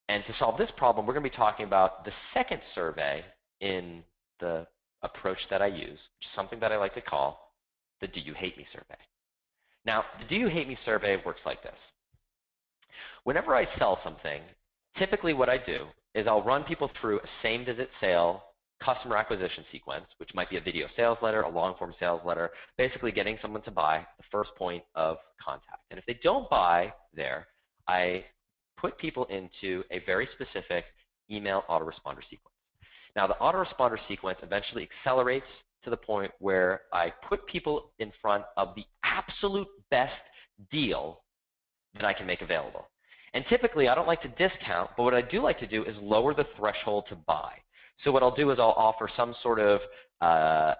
[SPEAKER 3] And to solve this problem, we're going to be talking about the second survey in the approach that I use, which is something that I like to call the Do You Hate Me survey. Now, the Do You Hate Me survey works like this. Whenever I sell something, typically what I do is I'll run people through a same visit sale customer acquisition sequence, which might be a video sales letter, a long form sales letter, basically getting someone to buy the first point of contact. And if they don't buy there, I put people into a very specific email autoresponder sequence. Now, the autoresponder sequence eventually accelerates to the point where I put people in front of the absolute best deal that I can make available. And typically, I don't like to discount, but what I do like to do is lower the threshold to buy. So what I'll do is I'll offer some sort of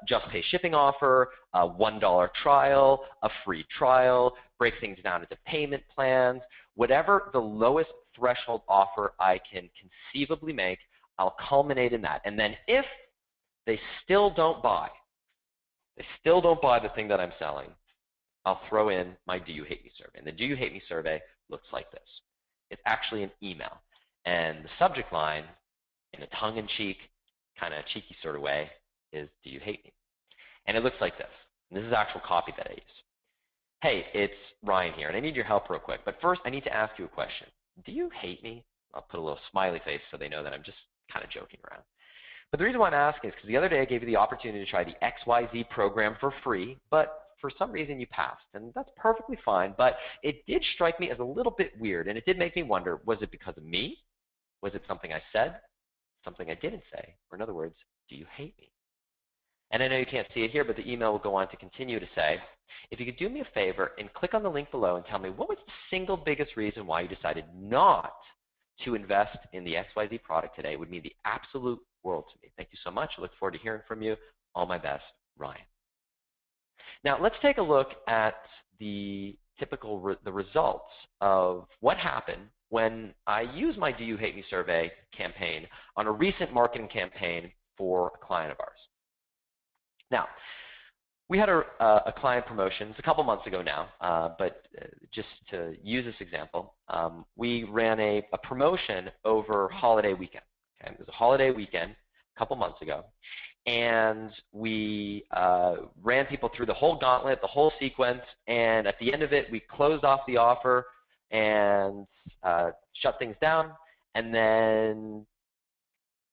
[SPEAKER 3] just pay shipping offer, a $1 trial, a free trial, break things down into payment plans, whatever the lowest threshold offer I can conceivably make, I'll culminate in that. And then if they still don't buy the thing that I'm selling, I'll throw in my Do You Hate Me survey. And the Do You Hate Me survey looks like this. It's actually an email. And the subject line, in a tongue-in-cheek, kind of cheeky sort of way, is Do You Hate Me? And it looks like this. And this is actual copy that I use. Hey, it's Ryan here, and I need your help real quick. But first, I need to ask you a question. Do you hate me? I'll put a little smiley face so they know that I'm just kind of joking around. But the reason why I'm asking is because the other day I gave you the opportunity to try the XYZ program for free, but for some reason you passed, and that's perfectly fine. But it did strike me as a little bit weird, and it did make me wonder, was it because of me? Was it something I said? Something I didn't say? Or in other words, do you hate me? And I know you can't see it here, but the email will go on to continue to say, if you could do me a favor and click on the link below and tell me what was the single biggest reason why you decided not to invest in the XYZ product today, would mean the absolute world to me. Thank you so much. I look forward to hearing from you. All my best, Ryan. Now, let's take a look at the typical the results of what happened when I use my Do You Hate Me survey campaign on a recent marketing campaign for a client of ours. Now, we had a client promotions a couple months ago now, but just to use this example, we ran a promotion over holiday weekend. Okay? It was a holiday weekend a couple months ago, and we ran people through the whole gauntlet, the whole sequence, and at the end of it, we closed off the offer and shut things down, and then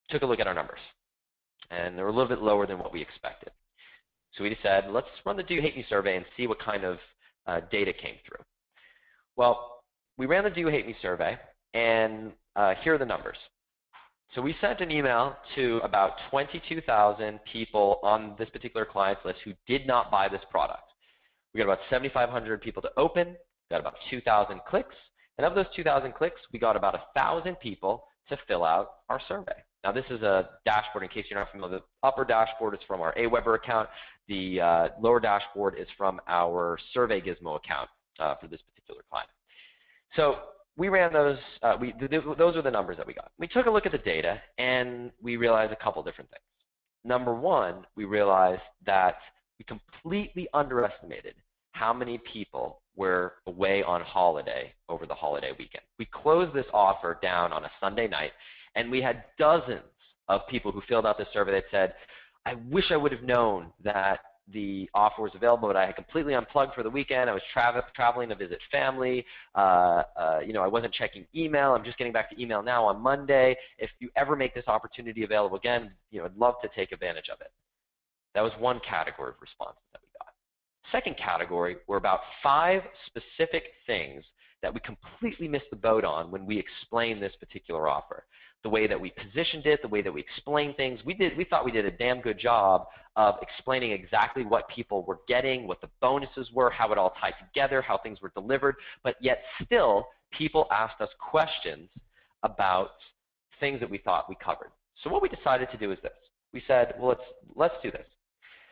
[SPEAKER 3] took a look at our numbers. And they were a little bit lower than what we expected. So we decided, let's run the Do You Hate Me survey and see what kind of data came through. Well, we ran the Do You Hate Me survey, and here are the numbers. So we sent an email to about 22,000 people on this particular client's list who did not buy this product. We got about 7,500 people to open, got about 2,000 clicks, and of those 2,000 clicks, we got about 1,000 people to fill out our survey. Now, this is a dashboard, in case you're not familiar. The upper dashboard is from our Aweber account. The lower dashboard is from our Survey Gizmo account for this particular client. So we ran those. Those are the numbers that we got. We took a look at the data, and we realized a couple different things. Number one, we realized that we completely underestimated how many people were away on holiday over the holiday weekend. We closed this offer down on a Sunday night, and we had dozens of people who filled out this survey that said, I wish I would have known that the offer was available, but I had completely unplugged for the weekend. I was traveling to visit family. I wasn't checking email. I'm just getting back to email now on Monday. If you ever make this opportunity available again, I'd love to take advantage of it. That was one category of responses that we got. Second category were about 5 specific things that we completely missed the boat on when we explained this particular offer. The way that we positioned it, the way that we explained things. We thought we did a damn good job of explaining exactly what people were getting, what the bonuses were, how it all tied together, how things were delivered, but yet still people asked us questions about things that we thought we covered. So what we decided to do is this. We said, well, let's do this.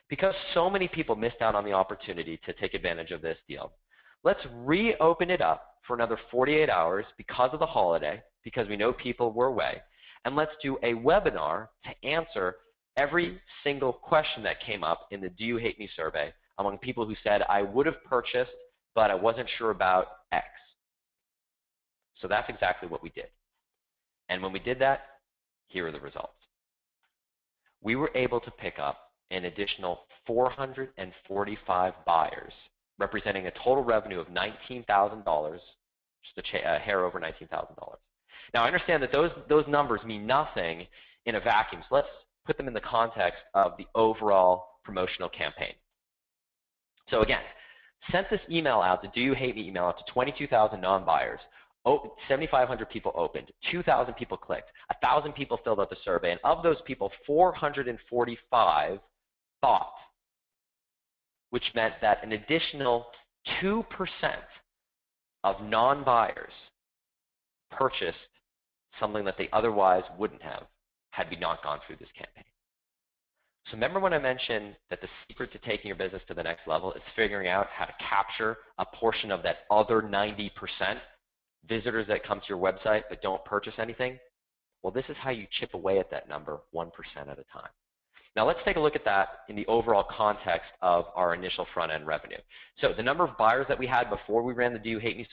[SPEAKER 3] Because so many people missed out on the opportunity to take advantage of this deal, let's reopen it up for another 48 hours because of the holiday, because we know people were away, and let's do a webinar to answer every single question that came up in the Do You Hate Me survey among people who said, I would have purchased, but I wasn't sure about X. So that's exactly what we did. And when we did that, here are the results. We were able to pick up an additional 445 buyers, representing a total revenue of $19,000, just a hair over $19,000. Now, I understand that those numbers mean nothing in a vacuum, so let's put them in the context of the overall promotional campaign. So again, sent this email out, the Do You Hate Me email out to 22,000 non-buyers. 7,500 people opened, 2,000 people clicked, 1,000 people filled out the survey, and of those people, 445 bought, which meant that an additional 2% of non-buyers purchased something that they otherwise wouldn't have had we not gone through this campaign. So remember when I mentioned that the secret to taking your business to the next level is figuring out how to capture a portion of that other 90% visitors that come to your website but don't purchase anything? Well, this is how you chip away at that number 1% at a time. Now let's take a look at that in the overall context of our initial front-end revenue. So the number of buyers that we had before we ran the Do You Hate Me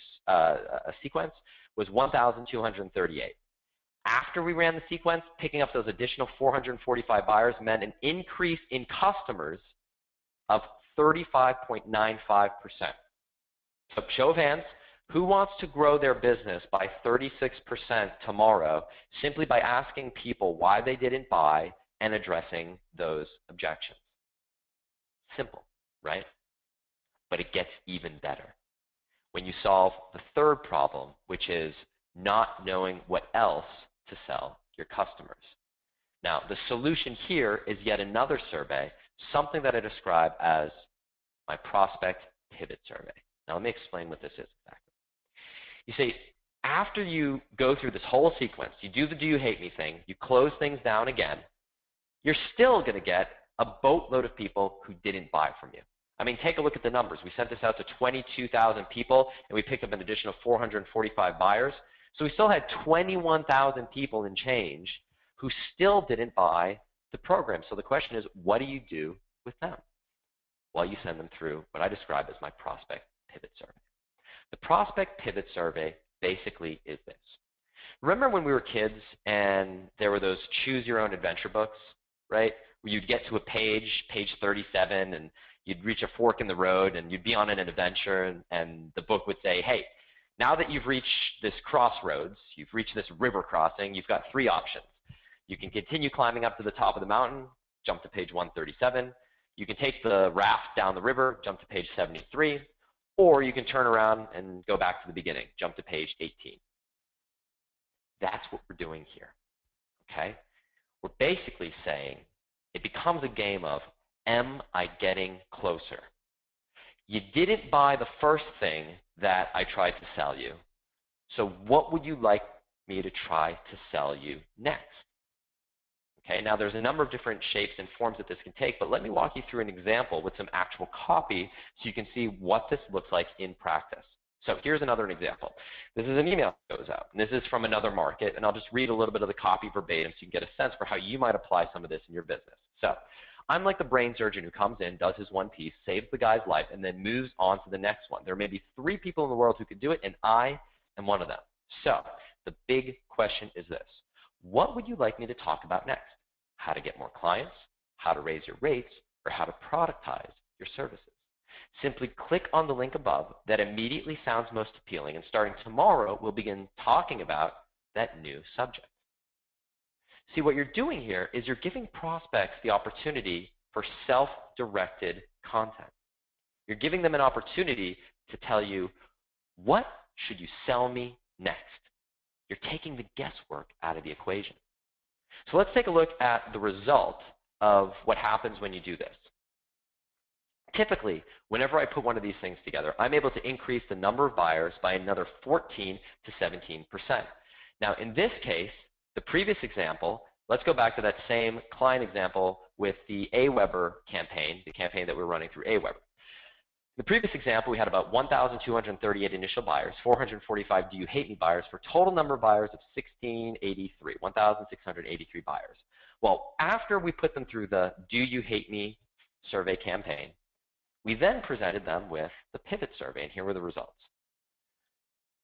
[SPEAKER 3] sequence was 1,238. After we ran the sequence, picking up those additional 445 buyers meant an increase in customers of 35.95%. So show of hands, who wants to grow their business by 36% tomorrow simply by asking people why they didn't buy and addressing those objections? Simple, right? But it gets even better when you solve the third problem, which is not knowing what else to sell your customers. Now, the solution here is yet another survey, something that I describe as my prospect pivot survey. Now, let me explain what this is exactly. You see, after you go through this whole sequence, you do the Do You Hate Me thing, you close things down again, you're still going to get a boatload of people who didn't buy from you. I mean, take a look at the numbers. We sent this out to 22,000 people, and we picked up an additional 445 buyers. So we still had 21,000 people and change who still didn't buy the program. So the question is, what do you do with them? Well, you send them through what I describe as my prospect pivot survey. The prospect pivot survey basically is this. Remember when we were kids and there were those choose your own adventure books, right? Where you'd get to a page 37, and you'd reach a fork in the road and you'd be on an adventure, and the book would say, hey, now that you've reached this crossroads, you've reached this river crossing, you've got 3 options. You can continue climbing up to the top of the mountain, jump to page 137. You can take the raft down the river, jump to page 73. Or you can turn around and go back to the beginning, jump to page 18. That's what we're doing here, okay? We're basically saying it becomes a game of, am I getting closer? You didn't buy the first thing that I tried to sell you, so what would you like me to try to sell you next? Okay, now there's a number of different shapes and forms that this can take, but let me walk you through an example with some actual copy so you can see what this looks like in practice. So here's another example. This is an email that goes out, and this is from another market, and I'll just read a little bit of the copy verbatim so you can get a sense for how you might apply some of this in your business. So I'm like the brain surgeon who comes in, does his one piece, saves the guy's life, and then moves on to the next one. There may be 3 people in the world who could do it, and I am one of them. So the big question is this. What would you like me to talk about next? How to get more clients, how to raise your rates, or how to productize your services. Simply click on the link above that immediately sounds most appealing, and starting tomorrow, we'll begin talking about that new subject. See, what you're doing here is you're giving prospects the opportunity for self-directed content. You're giving them an opportunity to tell you, what should you sell me next? You're taking the guesswork out of the equation. So let's take a look at the result of what happens when you do this. Typically, whenever I put one of these things together, I'm able to increase the number of buyers by another 14 to 17%. Now, in this case, the previous example, let's go back to that same client example with the AWeber campaign, the campaign that we're running through AWeber. The previous example, we had about 1,238 initial buyers, 445 Do You Hate Me buyers, for a total number of buyers of 1,683 buyers. Well, after we put them through the Do You Hate Me survey campaign, we then presented them with the pivot survey, and here were the results.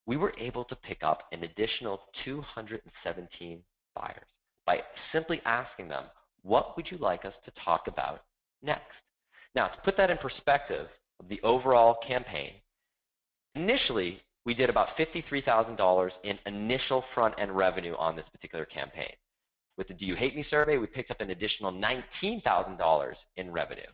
[SPEAKER 3] We were able to pick up an additional 217 buyers by simply asking them, what would you like us to talk about next? Now, to put that in perspective of the overall campaign, initially, we did about $53,000 in initial front-end revenue on this particular campaign. With the Do You Hate Me survey, we picked up an additional $19,000 in revenue.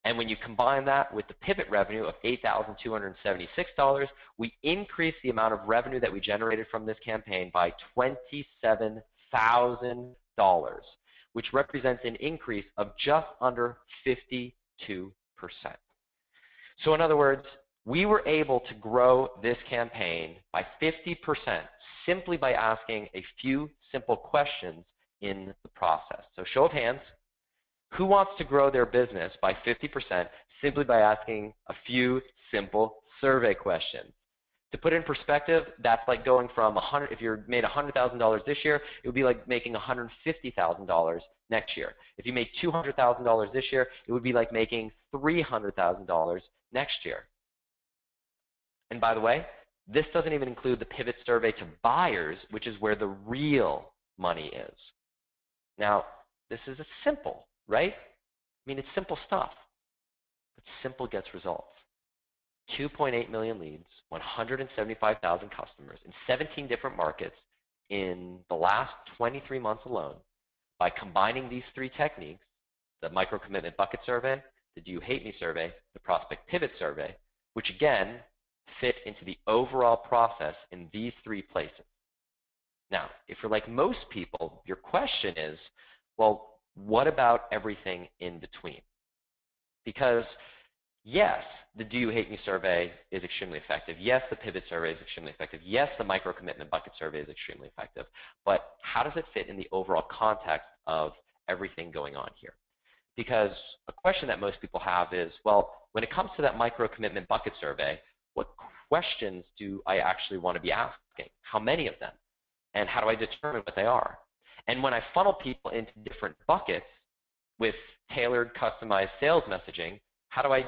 [SPEAKER 3] And when you combine that with the pivot revenue of $8,276, we increased the amount of revenue that we generated from this campaign by $27,000, which represents an increase of just under 52%. So in other words, we were able to grow this campaign by 50% simply by asking a few simple questions in the process. So show of hands. Who wants to grow their business by 50% simply by asking a few simple survey questions? To put it in perspective, that's like going from if you made $100,000 this year, it would be like making $150,000 next year. If you made $200,000 this year, it would be like making $300,000 next year. And by the way, this doesn't even include the pivot survey to buyers, which is where the real money is. Now, this is a simple, right? I mean, it's simple stuff, but simple gets results. 2.8 million leads, 175,000 customers in 17 different markets in the last 23 months alone by combining these three techniques, the micro-commitment bucket survey, the Do You Hate Me survey, the prospect pivot survey, which again fit into the overall process in these three places. Now, if you're like most people, your question is, well, what about everything in between? Because yes, the Do You Hate Me survey is extremely effective. Yes, the pivot survey is extremely effective. Yes, the micro-commitment bucket survey is extremely effective. But how does it fit in the overall context of everything going on here? Because a question that most people have is, well, when it comes to that micro-commitment bucket survey, what questions do I actually want to be asking? How many of them? And how do I determine what they are? And when I funnel people into different buckets with tailored, customized sales messaging, how do I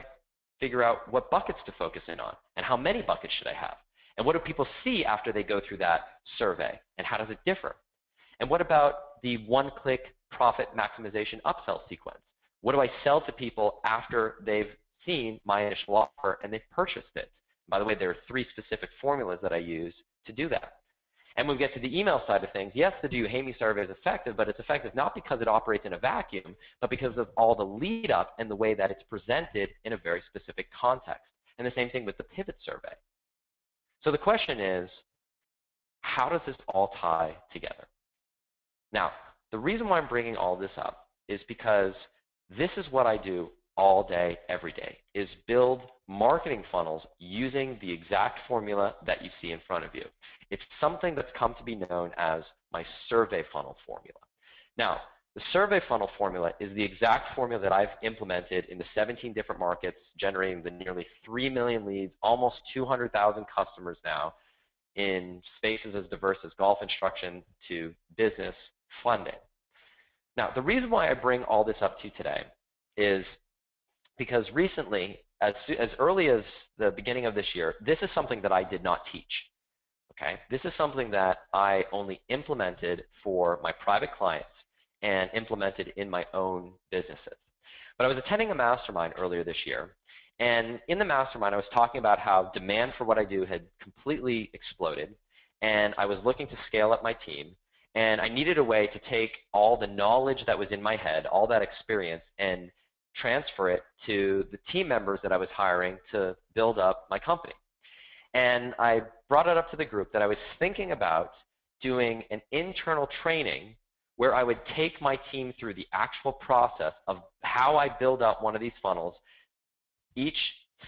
[SPEAKER 3] figure out what buckets to focus in on? And how many buckets should I have? And what do people see after they go through that survey? And how does it differ? And what about the one-click profit maximization upsell sequence? What do I sell to people after they've seen my initial offer and they've purchased it? By the way, there are 3 specific formulas that I use to do that. And when we get to the email side of things, yes, the Do You Hate Me survey is effective, but it's effective not because it operates in a vacuum, but because of all the lead up and the way that it's presented in a very specific context. And the same thing with the pivot survey. So the question is, how does this all tie together? Now, the reason why I'm bringing all this up is because this is what I do all day, every day, is build marketing funnels using the exact formula that you see in front of you. It's something that's come to be known as my survey funnel formula. Now, the survey funnel formula is the exact formula that I've implemented in the 17 different markets, generating the nearly 3 million leads, almost 200,000 customers now in spaces as diverse as golf instruction to business funding. Now, the reason why I bring all this up to you today is because recently, as early as the beginning of this year, this is something that I did not teach. Okay? This is something that I only implemented for my private clients. and implemented in my own businesses. But I was attending a mastermind earlier this year, and in the mastermind I was talking about how demand for what I do had completely exploded, and I was looking to scale up my team, and I needed a way to take all the knowledge that was in my head, all that experience, and transfer it to the team members that I was hiring to build up my company. And I brought it up to the group that I was thinking about doing an internal training where I would take my team through the actual process of how I build up one of these funnels each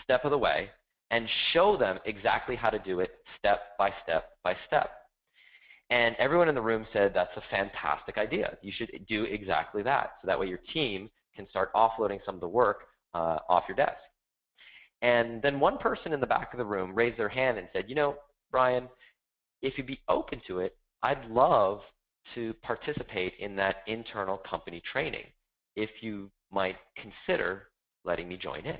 [SPEAKER 3] step of the way and show them exactly how to do it step by step by step. And everyone in the room said, that's a fantastic idea. You should do exactly that. So that way your team can start offloading some of the work off your desk. And then one person in the back of the room raised their hand and said, you know, Brian, if you'd be open to it, I'd love to participate in that internal company training if you might consider letting me join in.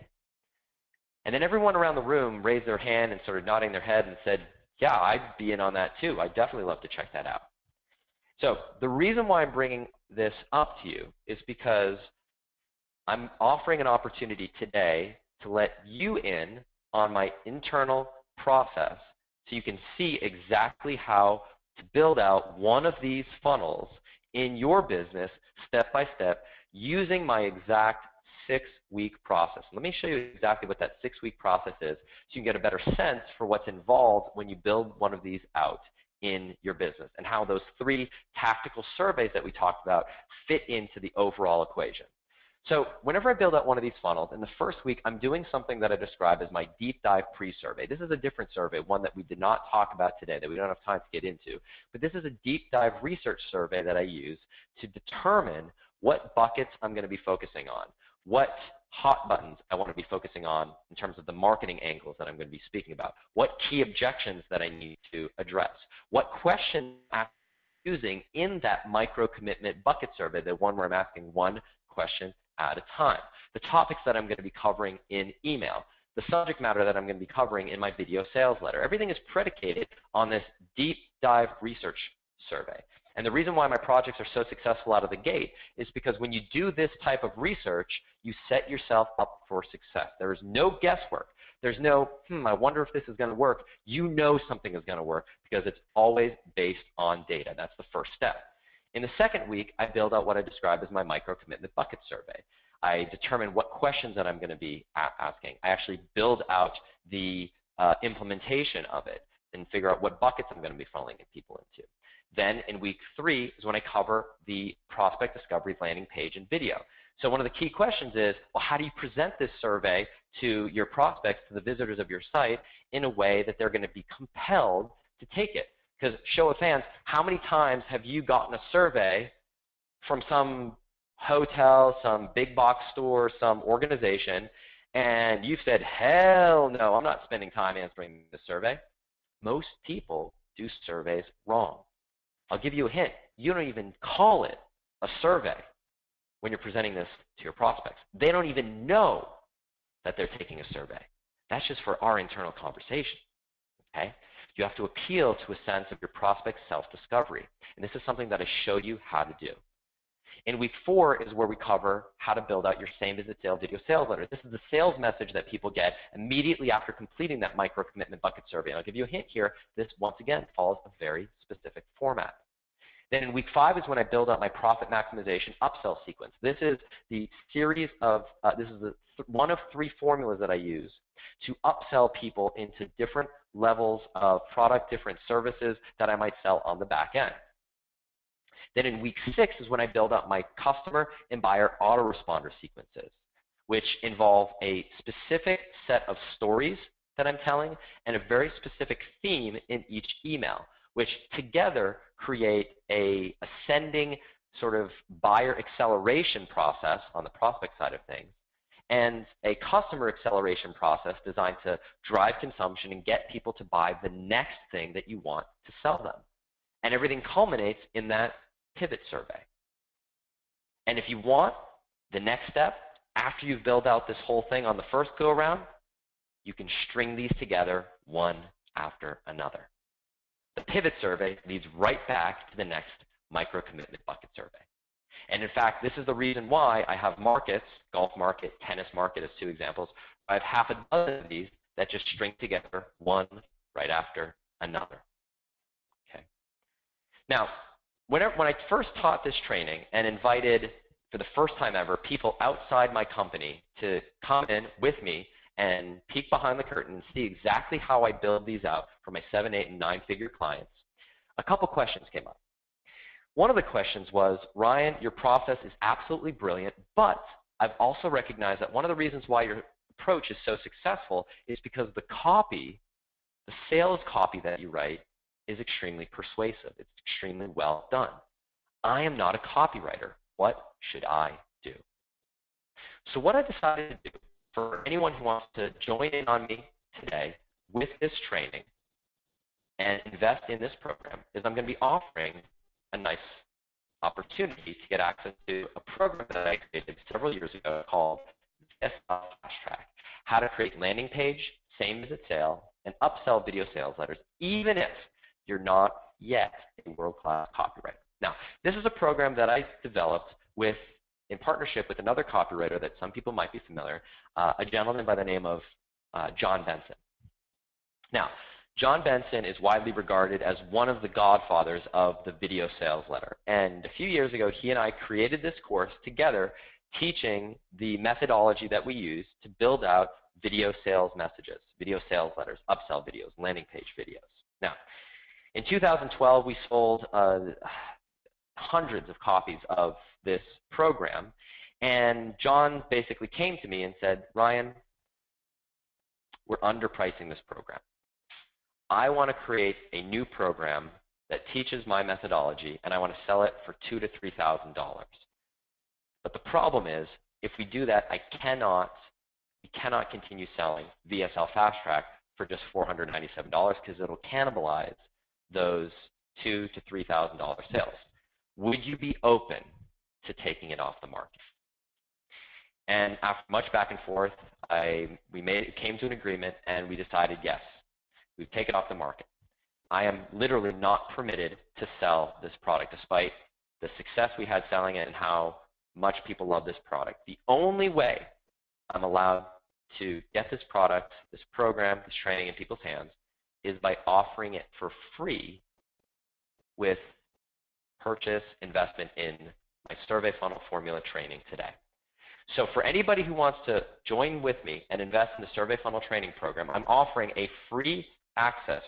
[SPEAKER 3] And then everyone around the room raised their hand and started nodding their head and said, yeah, I'd be in on that too. I'd definitely love to check that out. So the reason why I'm bringing this up to you is because I'm offering an opportunity today to let you in on my internal process so you can see exactly how to build out one of these funnels in your business step by step using my exact 6-week process. Let me show you exactly what that 6-week process is so you can get a better sense for what's involved when you build one of these out in your business and how those 3 tactical surveys that we talked about fit into the overall equation. So whenever I build out one of these funnels, in the first week, I'm doing something that I describe as my deep dive pre-survey. This is a different survey, one that we did not talk about today, that we don't have time to get into. But this is a deep dive research survey that I use to determine what buckets I'm going to be focusing on, what hot buttons I want to be focusing on in terms of the marketing angles that I'm going to be speaking about, what key objections that I need to address, what questions I'm using in that micro-commitment bucket survey, the one where I'm asking one question at a time, the topics that I'm going to be covering in email, the subject matter that I'm going to be covering in my video sales letter. Everything is predicated on this deep dive research survey. And the reason why my projects are so successful out of the gate is because when you do this type of research, you set yourself up for success. There is no guesswork. There's no, I wonder if this is going to work. You know something is going to work because it's always based on data. That's the first step. In the second week, I build out what I describe as my micro-commitment bucket survey. I determine what questions that I'm going to be asking. I actually build out the implementation of it and figure out what buckets I'm going to be funneling people into. Then in week 3 is when I cover the prospect discovery landing page and video. So one of the key questions is, well, how do you present this survey to your prospects, to the visitors of your site, in a way that they're going to be compelled to take it? Because show of hands, how many times have you gotten a survey from some hotel, some big box store, some organization, and you've said, hell no, I'm not spending time answering this survey? Most people do surveys wrong. I'll give you a hint. You don't even call it a survey when you're presenting this to your prospects. They don't even know that they're taking a survey. That's just for our internal conversation, okay? You have to appeal to a sense of your prospect's self-discovery. And this is something that I showed you how to do. In week 4 is where we cover how to build out your same visit sales video sales letter. This is the sales message that people get immediately after completing that micro-commitment bucket survey. And I'll give you a hint here. This, once again, follows a very specific format. Then in week 5 is when I build out my profit maximization upsell sequence. This is the series of, one of 3 formulas that I use to upsell people into different levels of product, different services that I might sell on the back end. Then in week 6 is when I build out my customer and buyer autoresponder sequences, which involve a specific set of stories that I'm telling and a very specific theme in each email, which together create a ascending sort of buyer acceleration process on the prospect side of things, and a customer acceleration process designed to drive consumption and get people to buy the next thing that you want to sell them. And everything culminates in that pivot survey. And if you want the next step, after you've built out this whole thing on the first go around, you can string these together one after another. The pivot survey leads right back to the next micro-commitment bucket survey. And in fact, this is the reason why I have markets, golf market, tennis market as 2 examples. I have half a dozen of these that just string together one right after another. Okay. Now, when I first taught this training and invited, for the first time ever, people outside my company to come in with me and peek behind the curtain and see exactly how I build these out for my 7, 8, and 9-figure clients, a couple questions came up. One of the questions was, Ryan, your process is absolutely brilliant, but I've also recognized that one of the reasons why your approach is so successful is because the copy, the sales copy that you write, is extremely persuasive. It's extremely well done. I am not a copywriter. What should I do? So what I decided to do for anyone who wants to join in on me today with this training and invest in this program is I'm going to be offering a nice opportunity to get access to a program that I created several years ago called Fast Track, how to create landing page, same visit sale, and upsell video sales letters, even if you're not yet a world-class copywriter. Now, this is a program that I developed in partnership with another copywriter that some people might be familiar, a gentleman by the name of John Benson. Now, John Benson is widely regarded as one of the godfathers of the video sales letter. And a few years ago, he and I created this course together teaching the methodology that we use to build out video sales messages, video sales letters, upsell videos, landing page videos. Now, in 2012, we sold hundreds of copies of this program, and John basically came to me and said, Ryan, we're underpricing this program. I want to create a new program that teaches my methodology, and I want to sell it for $2,000 to $3,000. But the problem is, if we do that, we cannot continue selling VSL Fast Track for just $497 because it'll cannibalize those $2,000 to $3,000 sales. Would you be open to taking it off the market? And after much back and forth, we came to an agreement, and we decided yes. We've taken it off the market. I am literally not permitted to sell this product, despite the success we had selling it and how much people love this product. The only way I'm allowed to get this product, this program, this training in people's hands is by offering it for free with purchase investment in my survey funnel formula training today. So for anybody who wants to join with me and invest in the survey funnel training program, I'm offering a free access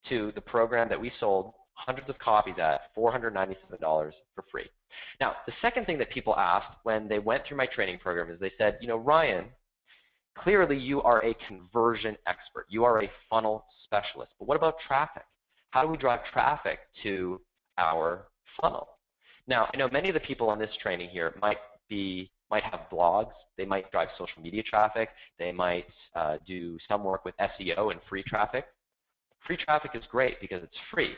[SPEAKER 3] to the program that we sold hundreds of copies at $497 for free. Now, the second thing that people asked when they went through my training program is they said, you know, Ryan, clearly you are a conversion expert. You are a funnel specialist. But what about traffic? How do we drive traffic to our funnel? Now, I know many of the people on this training here might have blogs. They might drive social media traffic. They might do some work with SEO and free traffic. Free traffic is great because it's free,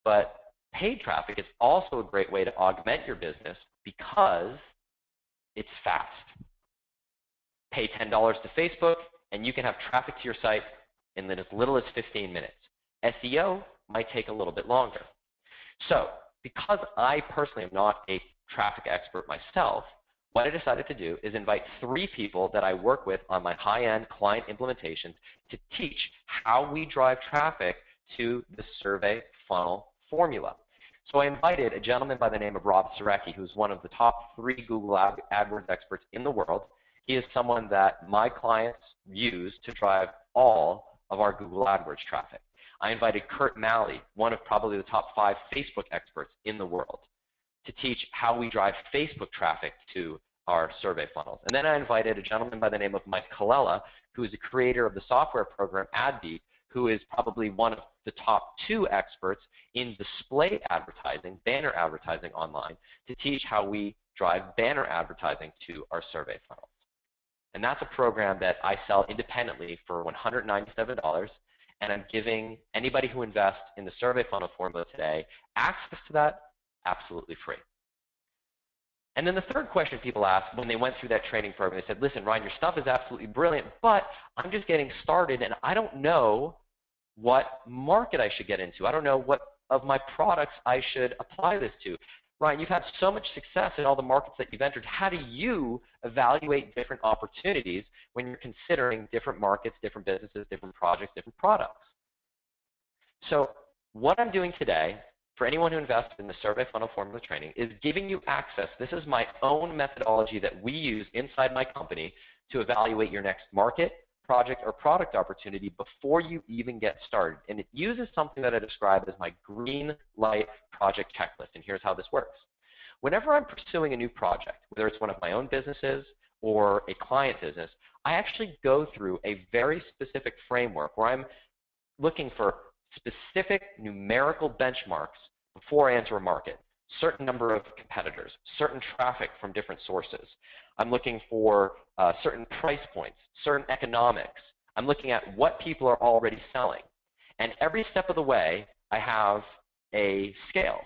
[SPEAKER 3] but paid traffic is also a great way to augment your business because it's fast. Pay $10 to Facebook, and you can have traffic to your site in as little as 15 minutes. SEO might take a little bit longer. So because I personally am not a traffic expert myself, what I decided to do is invite 3 people that I work with on my high-end client implementations to teach how we drive traffic to the survey funnel formula. So I invited a gentleman by the name of Rob Surecki, who's one of the top 3 Google AdWords experts in the world. He is someone that my clients use to drive all of our Google AdWords traffic. I invited Kurt Malley, one of probably the top 5 Facebook experts in the world, to teach how we drive Facebook traffic to our survey funnels. And then I invited a gentleman by the name of Mike Colella, who is the creator of the software program AdBeat, who is probably one of the top 2 experts in display advertising, banner advertising online, to teach how we drive banner advertising to our survey funnels. And that's a program that I sell independently for $197, and I'm giving anybody who invests in the survey funnel formula today access to that absolutely free. And then the third question people asked when they went through that training program, they said, listen, Ryan, your stuff is absolutely brilliant, but I'm just getting started and I don't know what market I should get into. I don't know what of my products I should apply this to. Ryan, you've had so much success in all the markets that you've entered. How do you evaluate different opportunities when you're considering different markets, different businesses, different projects, different products? So what I'm doing today for anyone who invests in the survey funnel formula training is giving you access. This is my own methodology that we use inside my company to evaluate your next market, project, or product opportunity before you even get started. And it uses something that I describe as my green light project checklist. And here's how this works. Whenever I'm pursuing a new project, whether it's one of my own businesses or a client business, I actually go through a very specific framework where I'm looking for specific numerical benchmarks before I enter a market. Certain number of competitors, certain traffic from different sources. I'm looking for certain price points, certain economics. I'm looking at what people are already selling. And every step of the way, I have a scale.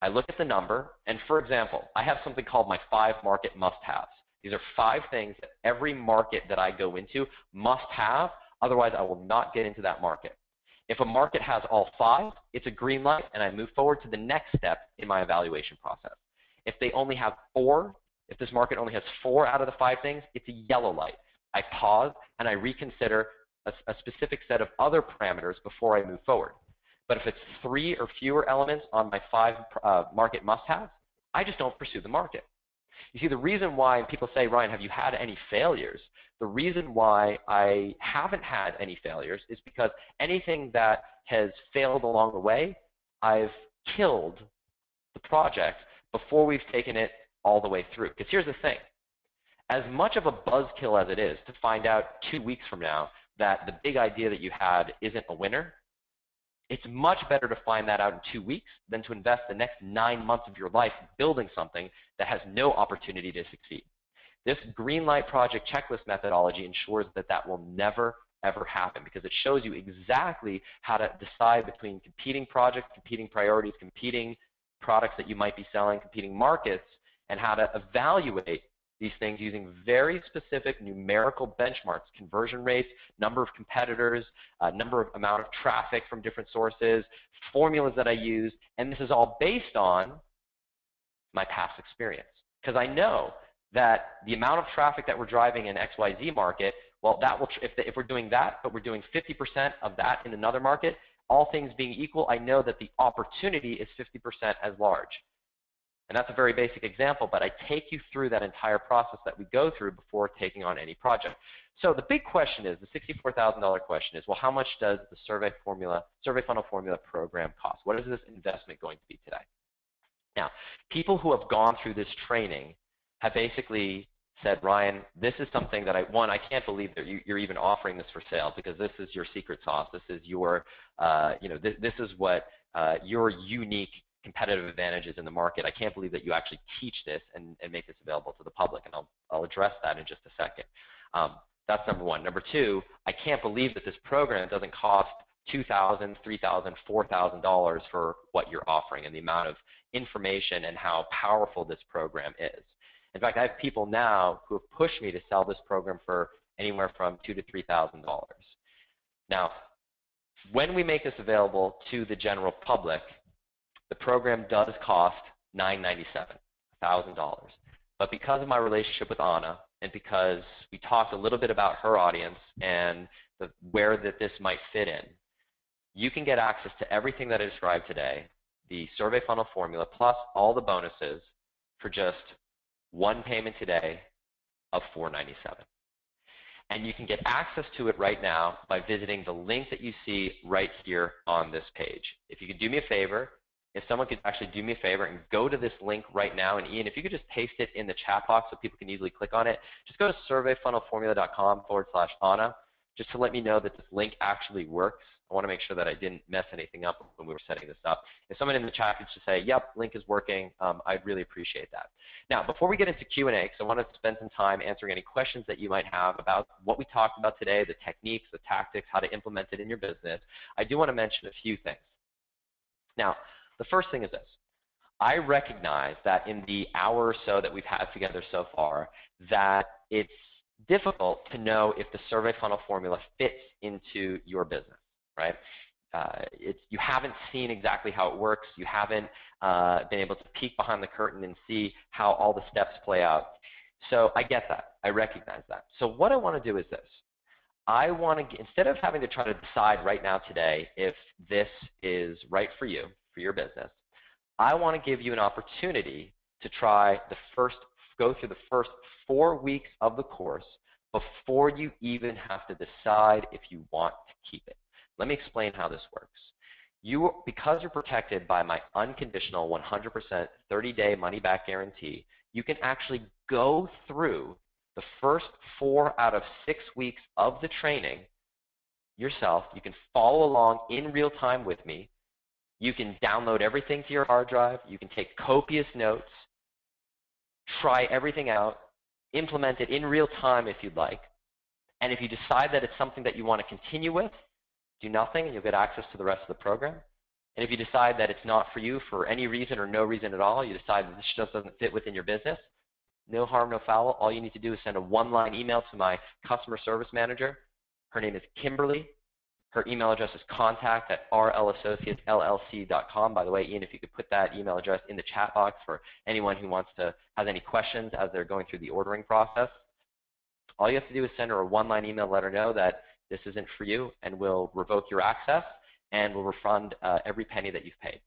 [SPEAKER 3] I look at the number, and for example, I have something called my 5 market must-haves. These are 5 things that every market that I go into must have, otherwise I will not get into that market. If a market has all 5, it's a green light, and I move forward to the next step in my evaluation process. If they only have 4, if this market only has 4 out of the 5 things, it's a yellow light. I pause, and I reconsider a specific set of other parameters before I move forward. But if it's 3 or fewer elements on my 5 market must-haves, I just don't pursue the market. You see, the reason why people say, Ryan, have you had any failures? The reason why I haven't had any failures is because anything that has failed along the way, I've killed the project before we've taken it all the way through. Because here's the thing. As much of a buzzkill as it is to find out 2 weeks from now that the big idea that you had isn't a winner, it's much better to find that out in 2 weeks than to invest the next 9 months of your life building something that has no opportunity to succeed. This green light project checklist methodology ensures that that will never, ever happen because it shows you exactly how to decide between competing projects, competing priorities, competing products that you might be selling, competing markets, and how to evaluate these things using very specific numerical benchmarks, conversion rates, number of competitors, amount of traffic from different sources, formulas that I use, and this is all based on my past experience. Because I know that the amount of traffic that we're driving in XYZ market, well, that will, if we're doing that, but we're doing 50% of that in another market, all things being equal, I know that the opportunity is 50% as large. And that's a very basic example, but I take you through that entire process that we go through before taking on any project. So the big question is, the $64,000 question is, well, how much does the survey funnel formula program cost? What is this investment going to be today? Now, people who have gone through this training have basically said, Ryan, this is something that I can't believe that you're even offering this for sale because this is your secret sauce. This is your, this is what your unique competitive advantages in the market. I can't believe that you actually teach this and make this available to the public, and I'll address that in just a second. That's number one. Number two, I can't believe that this program doesn't cost $2,000, $3,000, $4,000 for what you're offering and the amount of information and how powerful this program is. In fact, I have people now who have pushed me to sell this program for anywhere from $2,000 to $3,000. Now, when we make this available to the general public, the program does cost $997, $1,000. But because of my relationship with Ana and because we talked a little bit about her audience and where that this might fit in, you can get access to everything that I described today, the survey funnel formula plus all the bonuses for just one payment today of $497. And you can get access to it right now by visiting the link that you see right here on this page. If you could do me a favor, if someone could actually do me a favor and go to this link right now, and Ian, if you could just paste it in the chat box so people can easily click on it, just go to surveyfunnelformula.com/Ana, just to let me know that this link actually works. I want to make sure that I didn't mess anything up when we were setting this up. If someone in the chat could just say, yep, link is working, I'd really appreciate that. Now, before we get into Q&A, because I want to spend some time answering any questions that you might have about what we talked about today, the techniques, the tactics, how to implement it in your business, I do want to mention a few things. Now, the first thing is this. I recognize that in the hour or so that we've had together so far, that it's difficult to know if the survey funnel formula fits into your business, right? You haven't seen exactly how it works. You haven't been able to peek behind the curtain and see how all the steps play out. So I get that. I recognize that. So what I want to do is this. I want to, instead of having to try to decide right now today if this is right for you, for your business, I want to give you an opportunity to go through the first 4 weeks of the course before you even have to decide if you want to keep it. Let me explain how this works. Because you're protected by my unconditional 100% 30-day money-back guarantee, you can actually go through the first 4 out of 6 weeks of the training yourself. You can follow along in real time with me. You can download everything to your hard drive. You can take copious notes, try everything out, implement it in real time if you'd like. And if you decide that it's something that you want to continue with, do nothing and you'll get access to the rest of the program. And if you decide that it's not for you for any reason or no reason at all, you decide that this just doesn't fit within your business, no harm, no foul. All you need to do is send a one-line email to my customer service manager. Her name is Kimberly. Her email address is contact@rlassociatesllc.com. By the way, Ian, if you could put that email address in the chat box for anyone who has any questions as they're going through the ordering process. All you have to do is send her a one-line email, let her know that this isn't for you, and we'll revoke your access and we'll refund every penny that you've paid.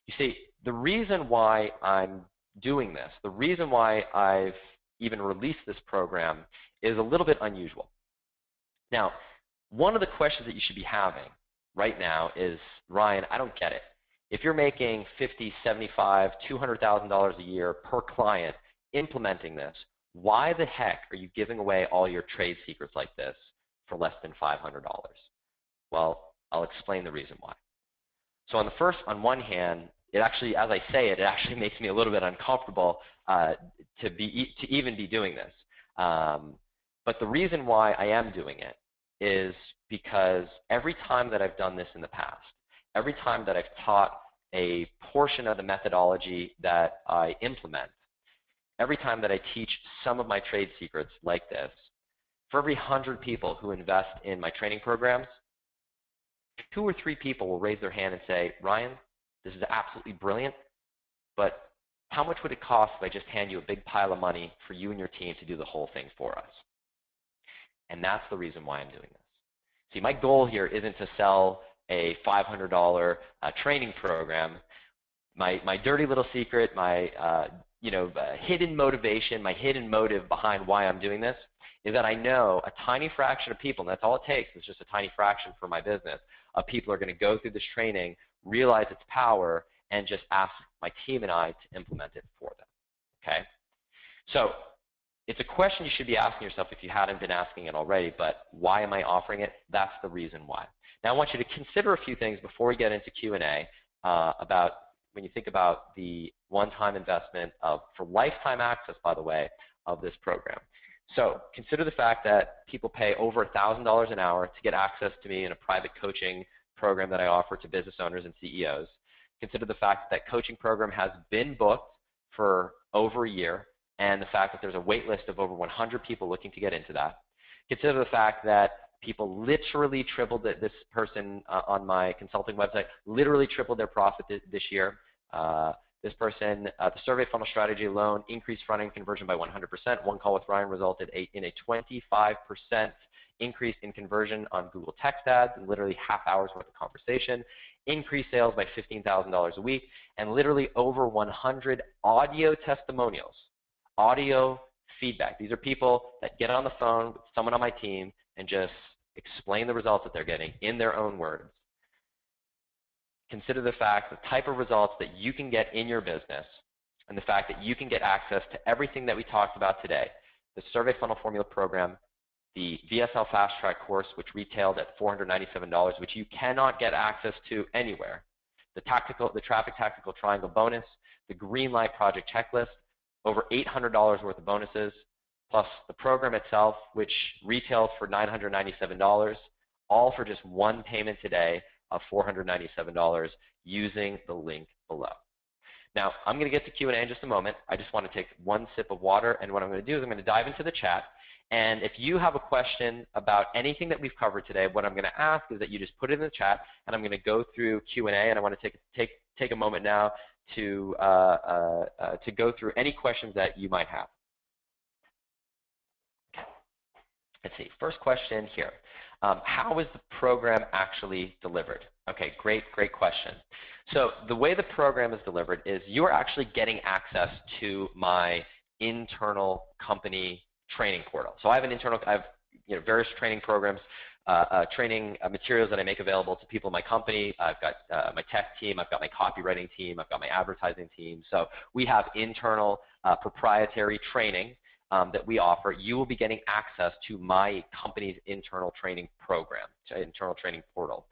[SPEAKER 3] You see, the reason why I'm doing this, the reason why I've even released this program is a little bit unusual. Now, one of the questions that you should be having right now is, Ryan, I don't get it. If you're making $50,000, $75,000, $200,000 a year per client implementing this, why the heck are you giving away all your trade secrets like this for less than $500? Well, I'll explain the reason why. So on one hand, it actually, as I say it, it actually makes me a little bit uncomfortable to even be doing this. But the reason why I am doing it is because every time that I've done this in the past, every time that I've taught a portion of the methodology that I implement, every time that I teach some of my trade secrets like this, for every 100 people who invest in my training programs, 2 or 3 people will raise their hand and say, Ryan, this is absolutely brilliant, but how much would it cost if I just hand you a big pile of money for you and your team to do the whole thing for us? And that's the reason why I'm doing this. See, my goal here isn't to sell a $500 training program. My dirty little secret, my hidden motivation, my hidden motive behind why I'm doing this is that I know a tiny fraction of people, and that's all it takes, it's just a tiny fraction for my business, of people are going to go through this training, realize its power, and just ask my team and I to implement it for them. Okay? So it's a question you should be asking yourself if you hadn't been asking it already, but why am I offering it? That's the reason why. Now I want you to consider a few things before we get into Q&A about when you think about the one-time investment for lifetime access, by the way, of this program. So consider the fact that people pay over $1,000 an hour to get access to me in a private coaching program that I offer to business owners and CEOs. Consider the fact that coaching program has been booked for over a year, and the fact that there's a wait list of over 100 people looking to get into that. Consider the fact that people literally tripled, this person on my consulting website literally tripled their profit this year. This person, the survey funnel strategy alone increased front-end conversion by 100%. One call with Ryan resulted in a 25% increase in conversion on Google text ads, and literally half hour's worth of conversation, increased sales by $15,000 a week, and literally over 100 audio testimonials, audio feedback. These are people that get on the phone with someone on my team and just explain the results that they're getting in their own words. Consider the fact, the type of results that you can get in your business, and the fact that you can get access to everything that we talked about today. The Survey Funnel Formula program, the VSL Fast Track course, which retailed at $497, which you cannot get access to anywhere. The Traffic Tactical Triangle bonus, the Greenlight Project checklist, over $800 worth of bonuses, plus the program itself, which retails for $997, all for just one payment today of $497 using the link below. Now, I'm going to get to Q&A in just a moment. I just want to take one sip of water, and what I'm going to do is I'm going to dive into the chat. And if you have a question about anything that we've covered today, what I'm going to ask is that you just put it in the chat, and I'm going to go through Q&A, and I want to take a moment now to go through any questions that you might have. Let's see, first question here. How is the program actually delivered? Okay, great question. So the way the program is delivered is you're actually getting access to my internal company training portal. So I have various training programs, training materials that I make available to people in my company. I've got my tech team, I've got my copywriting team, I've got my advertising team. So we have internal proprietary training that we offer. You will be getting access to my company's internal training program, internal training portal.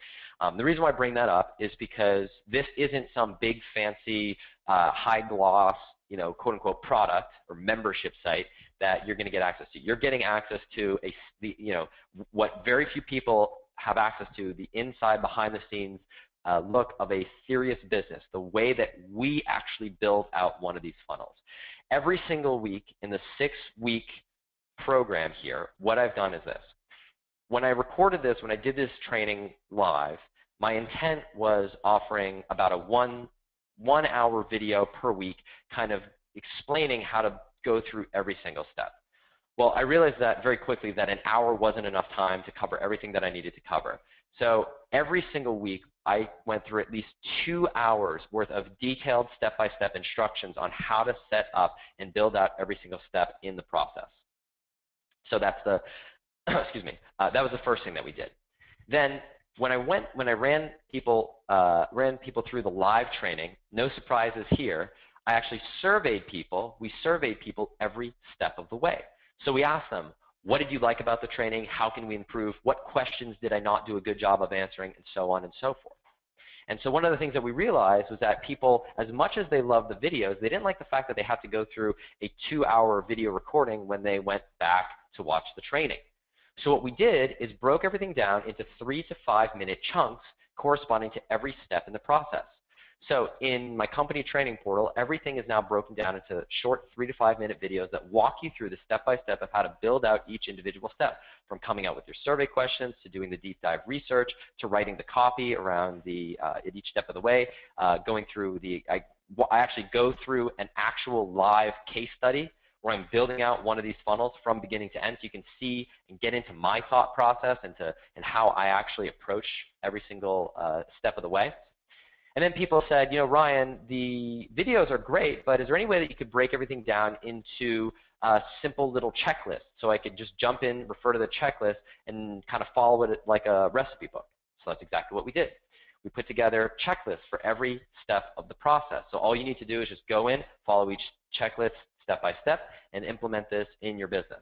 [SPEAKER 3] The reason why I bring that up is because this isn't some big fancy high gloss, quote unquote product or membership site that you're going to get access to. You're getting access to what very few people have access to, the inside, behind the scenes look of a serious business, the way that we actually build out one of these funnels. Every single week in the 6-week program here, what I've done is this. When I recorded this, when I did this training live, my intent was offering about a one-hour video per week, kind of explaining how to go through every single step. Well, I realized that very quickly that an hour wasn't enough time to cover everything that I needed to cover. So every single week, I went through at least 2 hours worth of detailed step-by-step instructions on how to set up and build out every single step in the process. So that's the, excuse me, that was the first thing that we did. Then when I ran people through the live training, no surprises here, I actually surveyed people. We surveyed people every step of the way. So we asked them, what did you like about the training? How can we improve? What questions did I not do a good job of answering? And so on and so forth. And so one of the things that we realized was that people, as much as they loved the videos, they didn't like the fact that they had to go through a 2-hour video recording when they went back to watch the training. So what we did is broke everything down into 3 to 5 minute chunks corresponding to every step in the process. So in my company training portal, everything is now broken down into short 3 to 5 minute videos that walk you through the step-by-step of how to build out each individual step, from coming out with your survey questions, to doing the deep dive research, to writing the copy around at each step of the way, going through I actually go through an actual live case study where I'm building out one of these funnels from beginning to end, so you can see and get into my thought process and how I actually approach every single step of the way. And then people said, Ryan, the videos are great, but is there any way that you could break everything down into a simple little checklist so I could just jump in, refer to the checklist, and kind of follow it like a recipe book? So that's exactly what we did. We put together checklists for every step of the process. So all you need to do is just go in, follow each checklist step by step, and implement this in your business.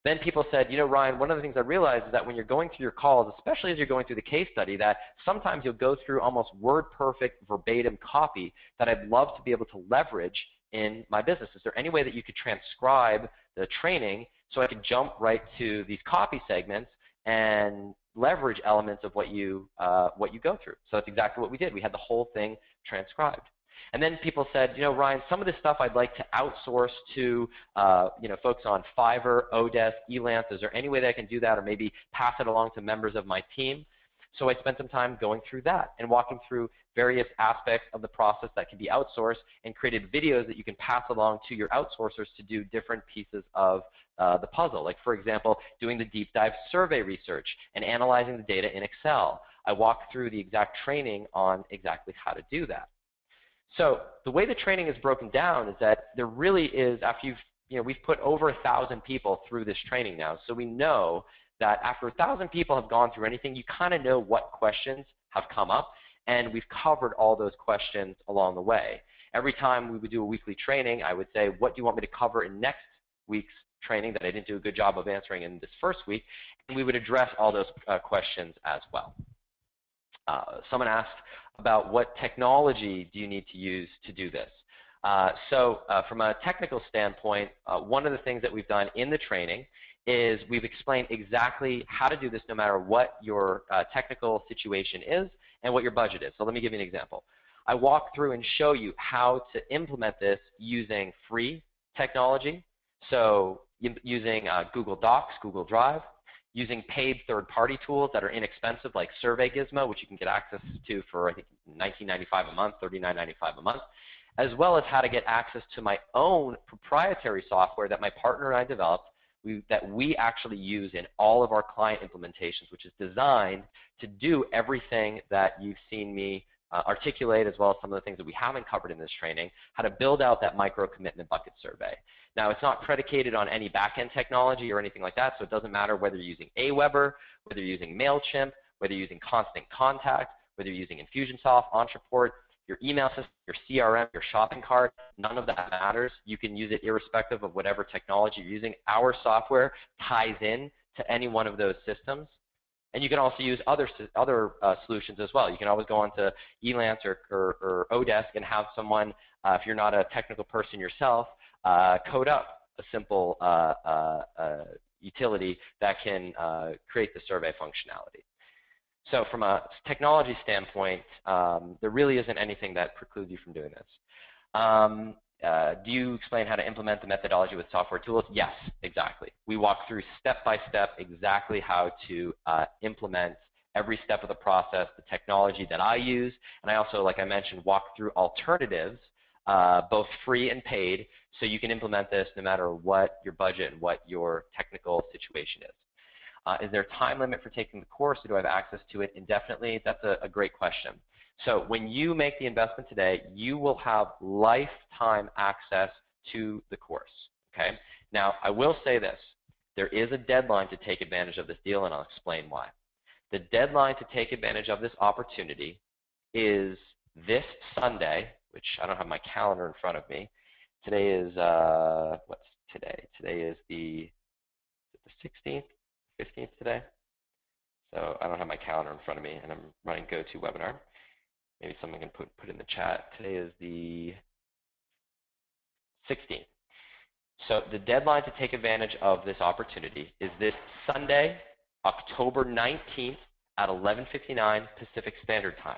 [SPEAKER 3] Then people said, Ryan, one of the things I realized is that when you're going through your calls, especially as you're going through the case study, that sometimes you'll go through almost word-perfect verbatim copy that I'd love to be able to leverage in my business. Is there any way that you could transcribe the training so I could jump right to these copy segments and leverage elements of what you go through? So that's exactly what we did. We had the whole thing transcribed. And then people said, Ryan, some of this stuff I'd like to outsource to, folks on Fiverr, Odesk, Elance. Is there any way that I can do that, or maybe pass it along to members of my team? So I spent some time going through that and walking through various aspects of the process that can be outsourced, and created videos that you can pass along to your outsourcers to do different pieces of the puzzle. Like, for example, doing the deep dive survey research and analyzing the data in Excel. I walked through the exact training on exactly how to do that. So the way the training is broken down is that there really is, after we've put over 1,000 people through this training now, so we know that after 1,000 people have gone through anything, you kind of know what questions have come up, and we've covered all those questions along the way. Every time we would do a weekly training, I would say, what do you want me to cover in next week's training that I didn't do a good job of answering in this first week? And we would address all those questions as well. Someone asked about what technology do you need to use to do this. From a technical standpoint, one of the things that we've done in the training is we've explained exactly how to do this no matter what your technical situation is and what your budget is. So let me give you an example. I walk through and show you how to implement this using free technology. So using Google Docs, Google Drive, using paid third-party tools that are inexpensive like Survey Gizmo, which you can get access to for, I think, $19.95 a month, $39.95 a month, as well as how to get access to my own proprietary software that my partner and I developed that we actually use in all of our client implementations, which is designed to do everything that you've seen me articulate, as well as some of the things that we haven't covered in this training, how to build out that micro-commitment bucket survey. Now, it's not predicated on any back-end technology or anything like that, so it doesn't matter whether you're using Aweber, whether you're using MailChimp, whether you're using Constant Contact, whether you're using Infusionsoft, Ontraport, your email system, your CRM, your shopping cart, none of that matters. You can use it irrespective of whatever technology you're using. Our software ties in to any one of those systems. And you can also use other solutions as well. You can always go onto Elance or Odesk and have someone, if you're not a technical person yourself, code up a simple utility that can create the survey functionality. So from a technology standpoint, there really isn't anything that precludes you from doing this. Do you explain how to implement the methodology with software tools? Yes, exactly. We walk through step by step exactly how to implement every step of the process, the technology that I use, and I also, like I mentioned, walk through alternatives, both free and paid, so you can implement this no matter what your budget and what your technical situation is. Is there a time limit for taking the course, or do I have access to it indefinitely? That's a great question. So when you make the investment today, you will have lifetime access to the course, okay? Now, I will say this. There is a deadline to take advantage of this deal, and I'll explain why. The deadline to take advantage of this opportunity is this Sunday, which I don't have my calendar in front of me. Today is, what's today? Today is the 16th, 15th today. So I don't have my calendar in front of me, and I'm running GoToWebinar. Maybe someone can put in the chat. Today is the 16th. So the deadline to take advantage of this opportunity is this Sunday, October 19th at 11:59 Pacific Standard Time.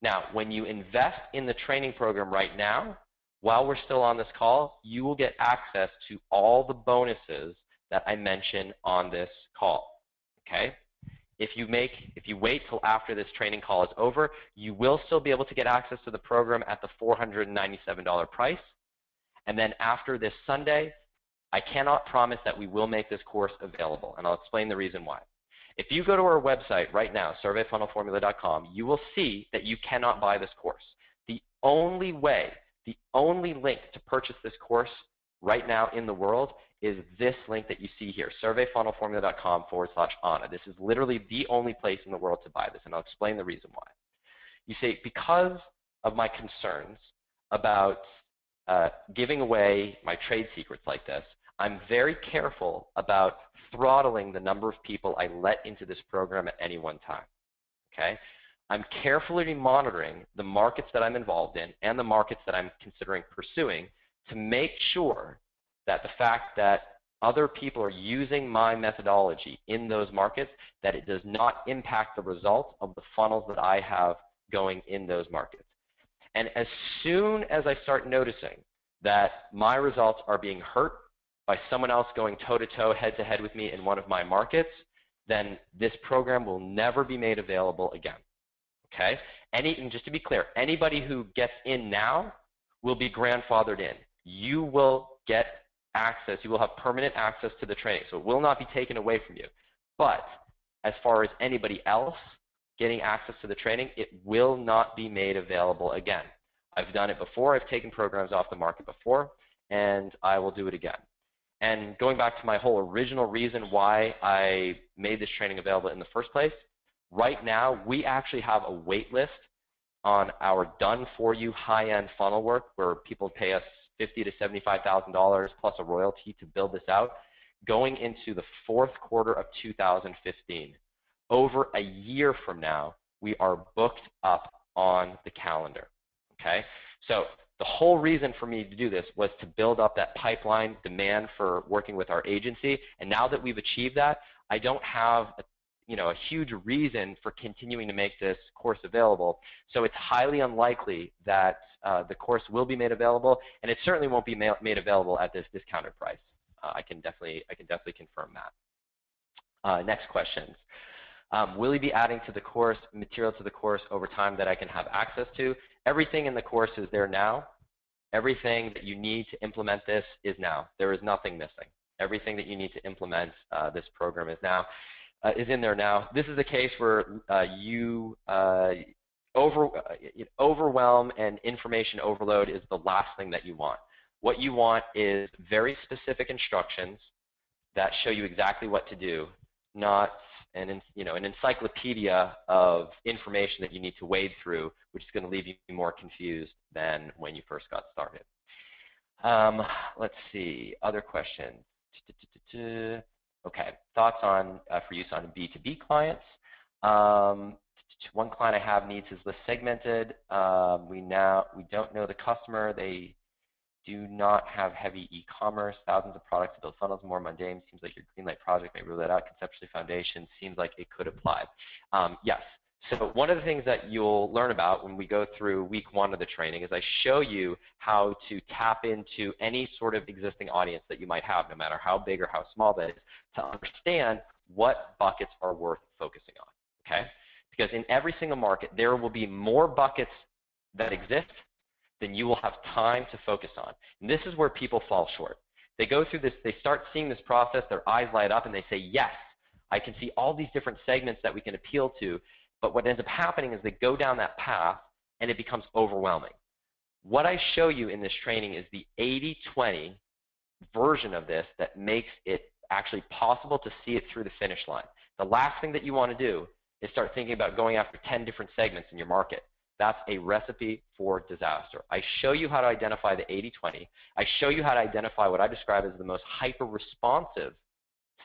[SPEAKER 3] Now, when you invest in the training program right now, while we're still on this call, you will get access to all the bonuses that I mentioned on this call, okay? If you wait till after this training call is over, you will still be able to get access to the program at the $497 price. And then after this Sunday, I cannot promise that we will make this course available, and I'll explain the reason why. If you go to our website right now, surveyfunnelformula.com, you will see that you cannot buy this course. The only way, the only link to purchase this course right now in the world is this link that you see here, surveyfunnelformula.com/Ana. This is literally the only place in the world to buy this, and I'll explain the reason why. You see, because of my concerns about giving away my trade secrets like this, I'm very careful about throttling the number of people I let into this program at any one time, okay? I'm carefully monitoring the markets that I'm involved in and the markets that I'm considering pursuing to make sure that the fact that other people are using my methodology in those markets, that it does not impact the results of the funnels that I have going in those markets. And as soon as I start noticing that my results are being hurt by someone else going toe-to-toe, head-to-head with me in one of my markets, then this program will never be made available again, okay? And just to be clear, anybody who gets in now will be grandfathered in. You will get access, you will have permanent access to the training, so it will not be taken away from you. But as far as anybody else getting access to the training, it will not be made available again. I've done it before, I've taken programs off the market before, and I will do it again. And going back to my whole original reason why I made this training available in the first place, right now we actually have a wait list on our done-for-you high-end funnel work where people pay us $50,000 to $75,000 plus a royalty to build this out, going into the fourth quarter of 2015. Over a year from now, we are booked up on the calendar, okay? So the whole reason for me to do this was to build up that pipeline demand for working with our agency, and now that we've achieved that, I don't have a huge reason for continuing to make this course available. So it's highly unlikely that the course will be made available, and it certainly won't be made available at this discounted price. I can definitely confirm that. Next questions. Will you be adding to the course, material to the course over time that I can have access to? Everything in the course is there now. Everything that you need to implement this is now. There is nothing missing. Everything that you need to implement this program is in there now. This is a case where overwhelm and information overload is the last thing that you want. What you want is very specific instructions that show you exactly what to do, not an encyclopedia of information that you need to wade through, which is going to leave you more confused than when you first got started. Let's see, other questions. Okay, thoughts on for use on B2B clients. One client I have needs his list segmented. We don't know the customer. They do not have heavy e-commerce, thousands of products to build funnels, more mundane. Seems like your Greenlight project may rule that out. Conceptually foundation seems like it could apply. Yes. So one of the things that you'll learn about when we go through week 1 of the training is I show you how to tap into any sort of existing audience that you might have, no matter how big or how small that is, to understand what buckets are worth focusing on, okay? Because in every single market, there will be more buckets that exist than you will have time to focus on. And this is where people fall short. They go through this, they start seeing this process, their eyes light up, and they say, yes, I can see all these different segments that we can appeal to. But what ends up happening is they go down that path, and it becomes overwhelming. What I show you in this training is the 80-20 version of this that makes it actually possible to see it through the finish line. The last thing that you want to do is start thinking about going after 10 different segments in your market. That's a recipe for disaster. I show you how to identify the 80-20. I show you how to identify what I describe as the most hyper-responsive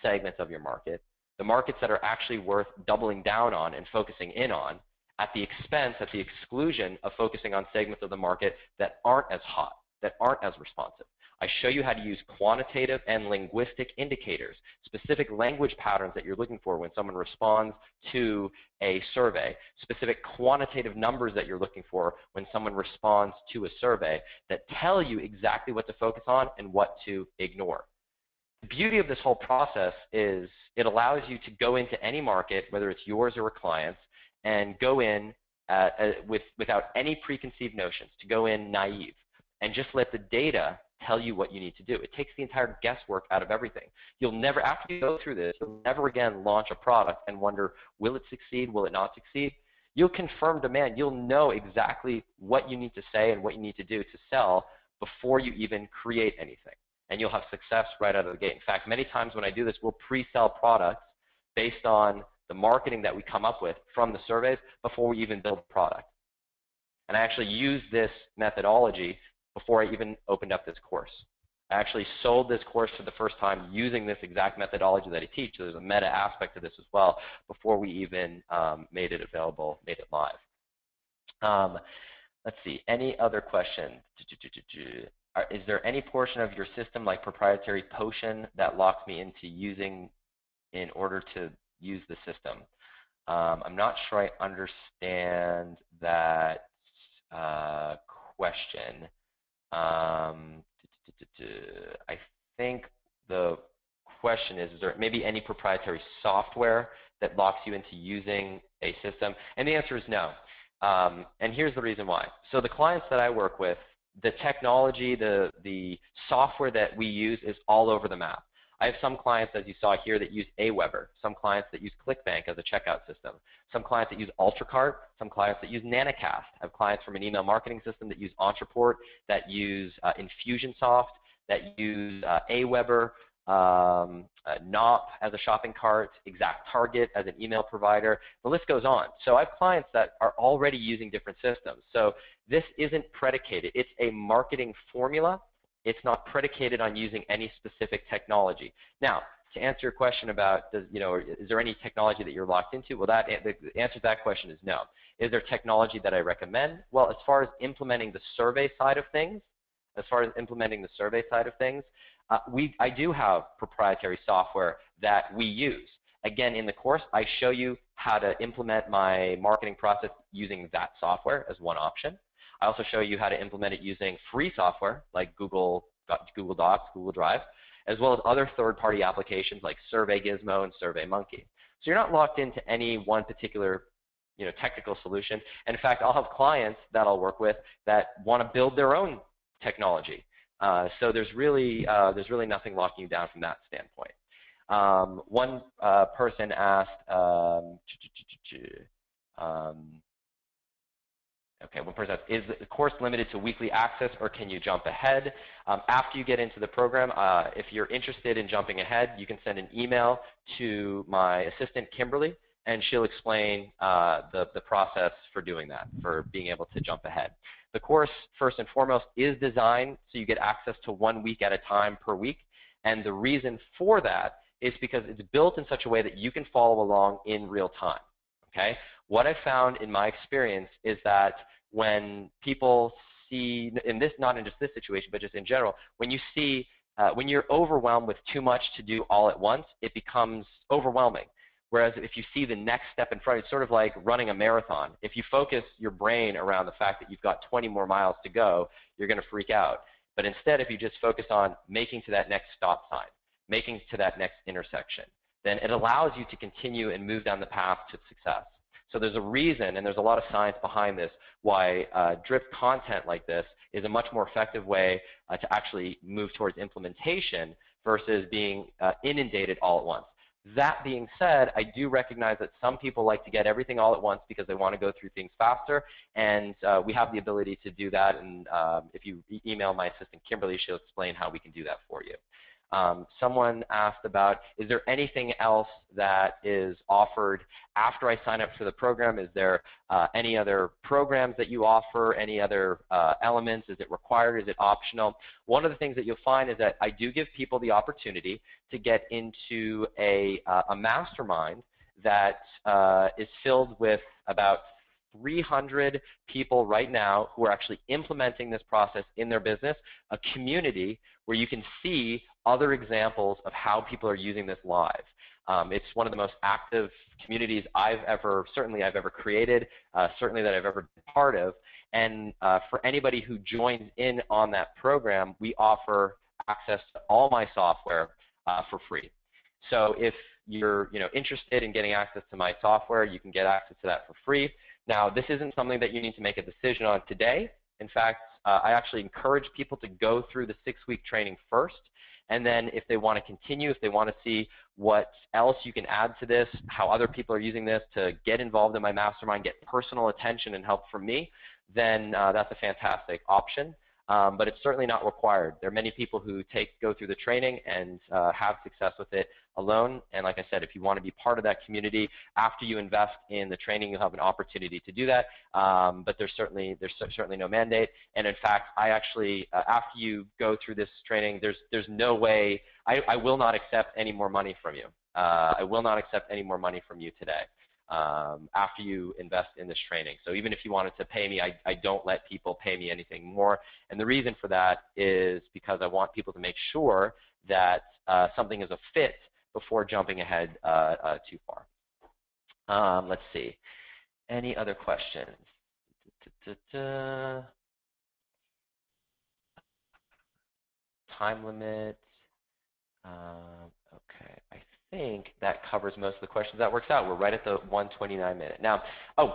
[SPEAKER 3] segments of your market, the markets that are actually worth doubling down on and focusing in on, at the expense, at the exclusion of focusing on segments of the market that aren't as hot, that aren't as responsive. I show you how to use quantitative and linguistic indicators, specific language patterns that you're looking for when someone responds to a survey, specific quantitative numbers that you're looking for when someone responds to a survey that tell you exactly what to focus on and what to ignore. The beauty of this whole process is it allows you to go into any market, whether it's yours or a client's, and go in without any preconceived notions, to go in naive, and just let the data tell you what you need to do. It takes the entire guesswork out of everything. You'll never, after you go through this, you'll never again launch a product and wonder, will it succeed, will it not succeed? You'll confirm demand. You'll know exactly what you need to say and what you need to do to sell before you even create anything. And you'll have success right out of the gate. In fact, many times when I do this, we'll pre-sell products based on the marketing that we come up with from the surveys before we even build the product. And I actually use this methodology before I even opened up this course. I actually sold this course for the first time using this exact methodology that I teach. So there's a meta aspect to this as well before we even made it available, made it live. Let's see, any other questions? Is there any portion of your system like proprietary potion that locks me into using in order to use the system? I'm not sure I understand that question. I think the question is there maybe any proprietary software that locks you into using a system? And the answer is no. And here's the reason why. So the clients that I work with, the technology, the software that we use is all over the map. I have some clients, as you saw here, that use Aweber, some clients that use ClickBank as a checkout system, some clients that use UltraCart, some clients that use Nanocast. I have clients from an email marketing system that use Entreport, that use Infusionsoft, that use Aweber, Knop as a shopping cart, ExactTarget as an email provider. The list goes on. So I have clients that are already using different systems. So this isn't predicated. It's a marketing formula. It's not predicated on using any specific technology. Now, to answer your question about, is there any technology that you're locked into? Well, the answer to that question is no. Is there technology that I recommend? Well, as far as implementing the survey side of things, I do have proprietary software that we use. Again, in the course, I show you how to implement my marketing process using that software as one option. I also show you how to implement it using free software like Google Docs, Google Drive, as well as other third-party applications like SurveyGizmo and SurveyMonkey. So you're not locked into any one particular technical solution. And in fact, I'll have clients that I'll work with that want to build their own technology. So there's really nothing locking you down from that standpoint. One person asked, one person asked, is the course limited to weekly access or can you jump ahead? After you get into the program, if you're interested in jumping ahead, you can send an email to my assistant, Kimberly, and she'll explain the process for doing that, for being able to jump ahead. The course, first and foremost, is designed so you get access to 1 week at a time per week. And the reason for that is because it's built in such a way that you can follow along in real time. Okay? What I found in my experience is that when people see, not in just this situation, but just in general, when you see, when you're overwhelmed with too much to do all at once, it becomes overwhelming. Whereas if you see the next step in front, it's sort of like running a marathon. If you focus your brain around the fact that you've got 20 more miles to go, you're going to freak out. But instead, if you just focus on making to that next stop sign, making to that next intersection, then it allows you to continue and move down the path to success. So there's a reason, and there's a lot of science behind this, why drip content like this is a much more effective way to actually move towards implementation versus being inundated all at once. That being said, I do recognize that some people like to get everything all at once because they want to go through things faster, and we have the ability to do that. And if you email my assistant, Kimberly, she'll explain how we can do that for you. Someone asked about, is there anything else that is offered after I sign up for the program? Is there any other programs that you offer, any other elements? Is it required? Is it optional? One of the things that you'll find is that I do give people the opportunity to get into a mastermind that is filled with about 300 people right now who are actually implementing this process in their business, a community where you can see other examples of how people are using this live. It's one of the most active communities certainly I've ever created, certainly that I've ever been part of. And for anybody who joins in on that program, we offer access to all my software for free. So if you're interested in getting access to my software, you can get access to that for free. Now, this isn't something that you need to make a decision on today. In fact, I actually encourage people to go through the 6-week training first, and then if they want to continue, if they want to see what else you can add to this, how other people are using this to get involved in my mastermind, get personal attention and help from me, then that's a fantastic option. But it's certainly not required. There are many people who go through the training and have success with it alone. And like I said, if you want to be part of that community, after you invest in the training, you'll have an opportunity to do that. But there's certainly no mandate. And in fact, I actually, after you go through this training, there's no way, I will not accept any more money from you. I will not accept any more money from you today. After you invest in this training. So even if you wanted to pay me, I don't let people pay me anything more. And the reason for that is because I want people to make sure that something is a fit before jumping ahead too far. Let's see. Any other questions? Time limit. Okay, I think that covers most of the questions. That works out. We're right at the 1:29 minute. Now,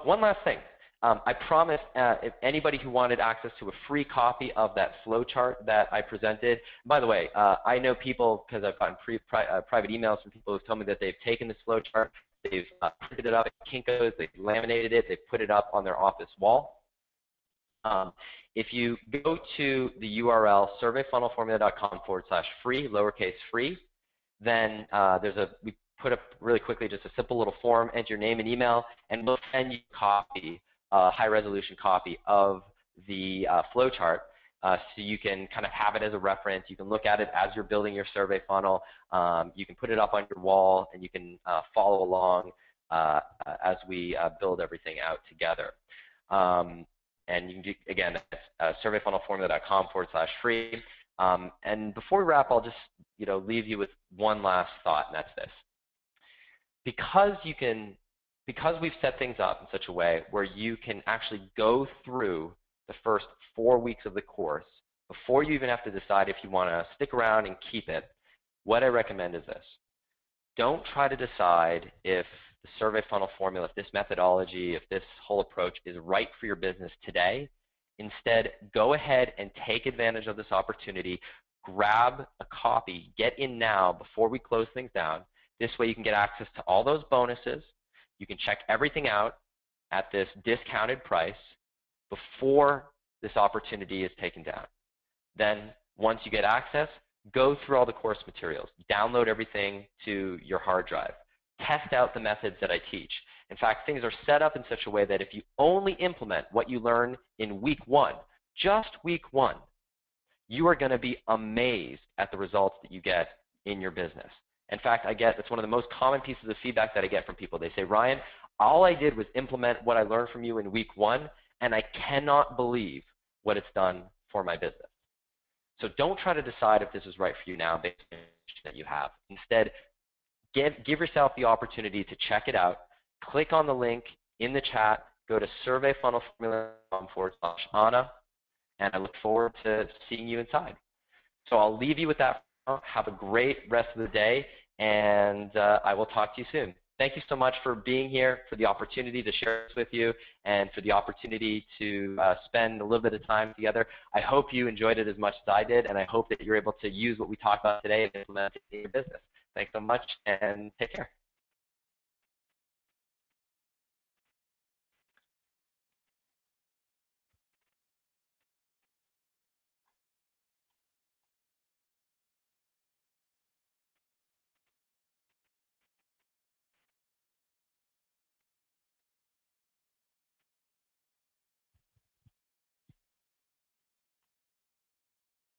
[SPEAKER 3] one last thing. I promised if anybody who wanted access to a free copy of that flowchart that I presented. By the way, I know people, because I've gotten private emails from people who've told me that they've taken this flowchart, they've printed it up at Kinko's, they've laminated it, they've put it up on their office wall. If you go to the URL surveyfunnelformula.com/free, lowercase free, then we put up really quickly just a simple little form, enter your name and email, and we'll send you a copy, a high-resolution copy of the flowchart, so you can kind of have it as a reference. You can look at it as you're building your survey funnel. You can put it up on your wall, and you can follow along as we build everything out together. And you can do, again, that's surveyfunnelformula.com/free. And before we wrap, I'll just leave you with one last thought, and that's this. Because we've set things up in such a way where you can actually go through the first 4 weeks of the course before you even have to decide if you want to stick around and keep it, what I recommend is this. Don't try to decide if the survey funnel formula, if this methodology, if this whole approach is right for your business today. Instead, go ahead and take advantage of this opportunity. Grab a copy, get in now before we close things down. This way you can get access to all those bonuses. You can check everything out at this discounted price before this opportunity is taken down. Then once you get access, go through all the course materials. Download everything to your hard drive. Test out the methods that I teach. In fact, things are set up in such a way that if you only implement what you learn in week 1, just week 1, you are going to be amazed at the results that you get in your business. In fact, that's one of the most common pieces of feedback that I get from people. They say, Ryan, all I did was implement what I learned from you in week 1, and I cannot believe what it's done for my business. So don't try to decide if this is right for you now based on the information that you have. Instead, give yourself the opportunity to check it out. Click on the link in the chat. Go to surveyfunnelformula.com/Ana, and I look forward to seeing you inside. So I'll leave you with that. Have a great rest of the day, and I will talk to you soon. Thank you so much for being here, for the opportunity to share this with you, and for the opportunity to spend a little bit of time together. I hope you enjoyed it as much as I did, and I hope that you're able to use what we talked about today and implement it in your business. Thanks so much, and take care.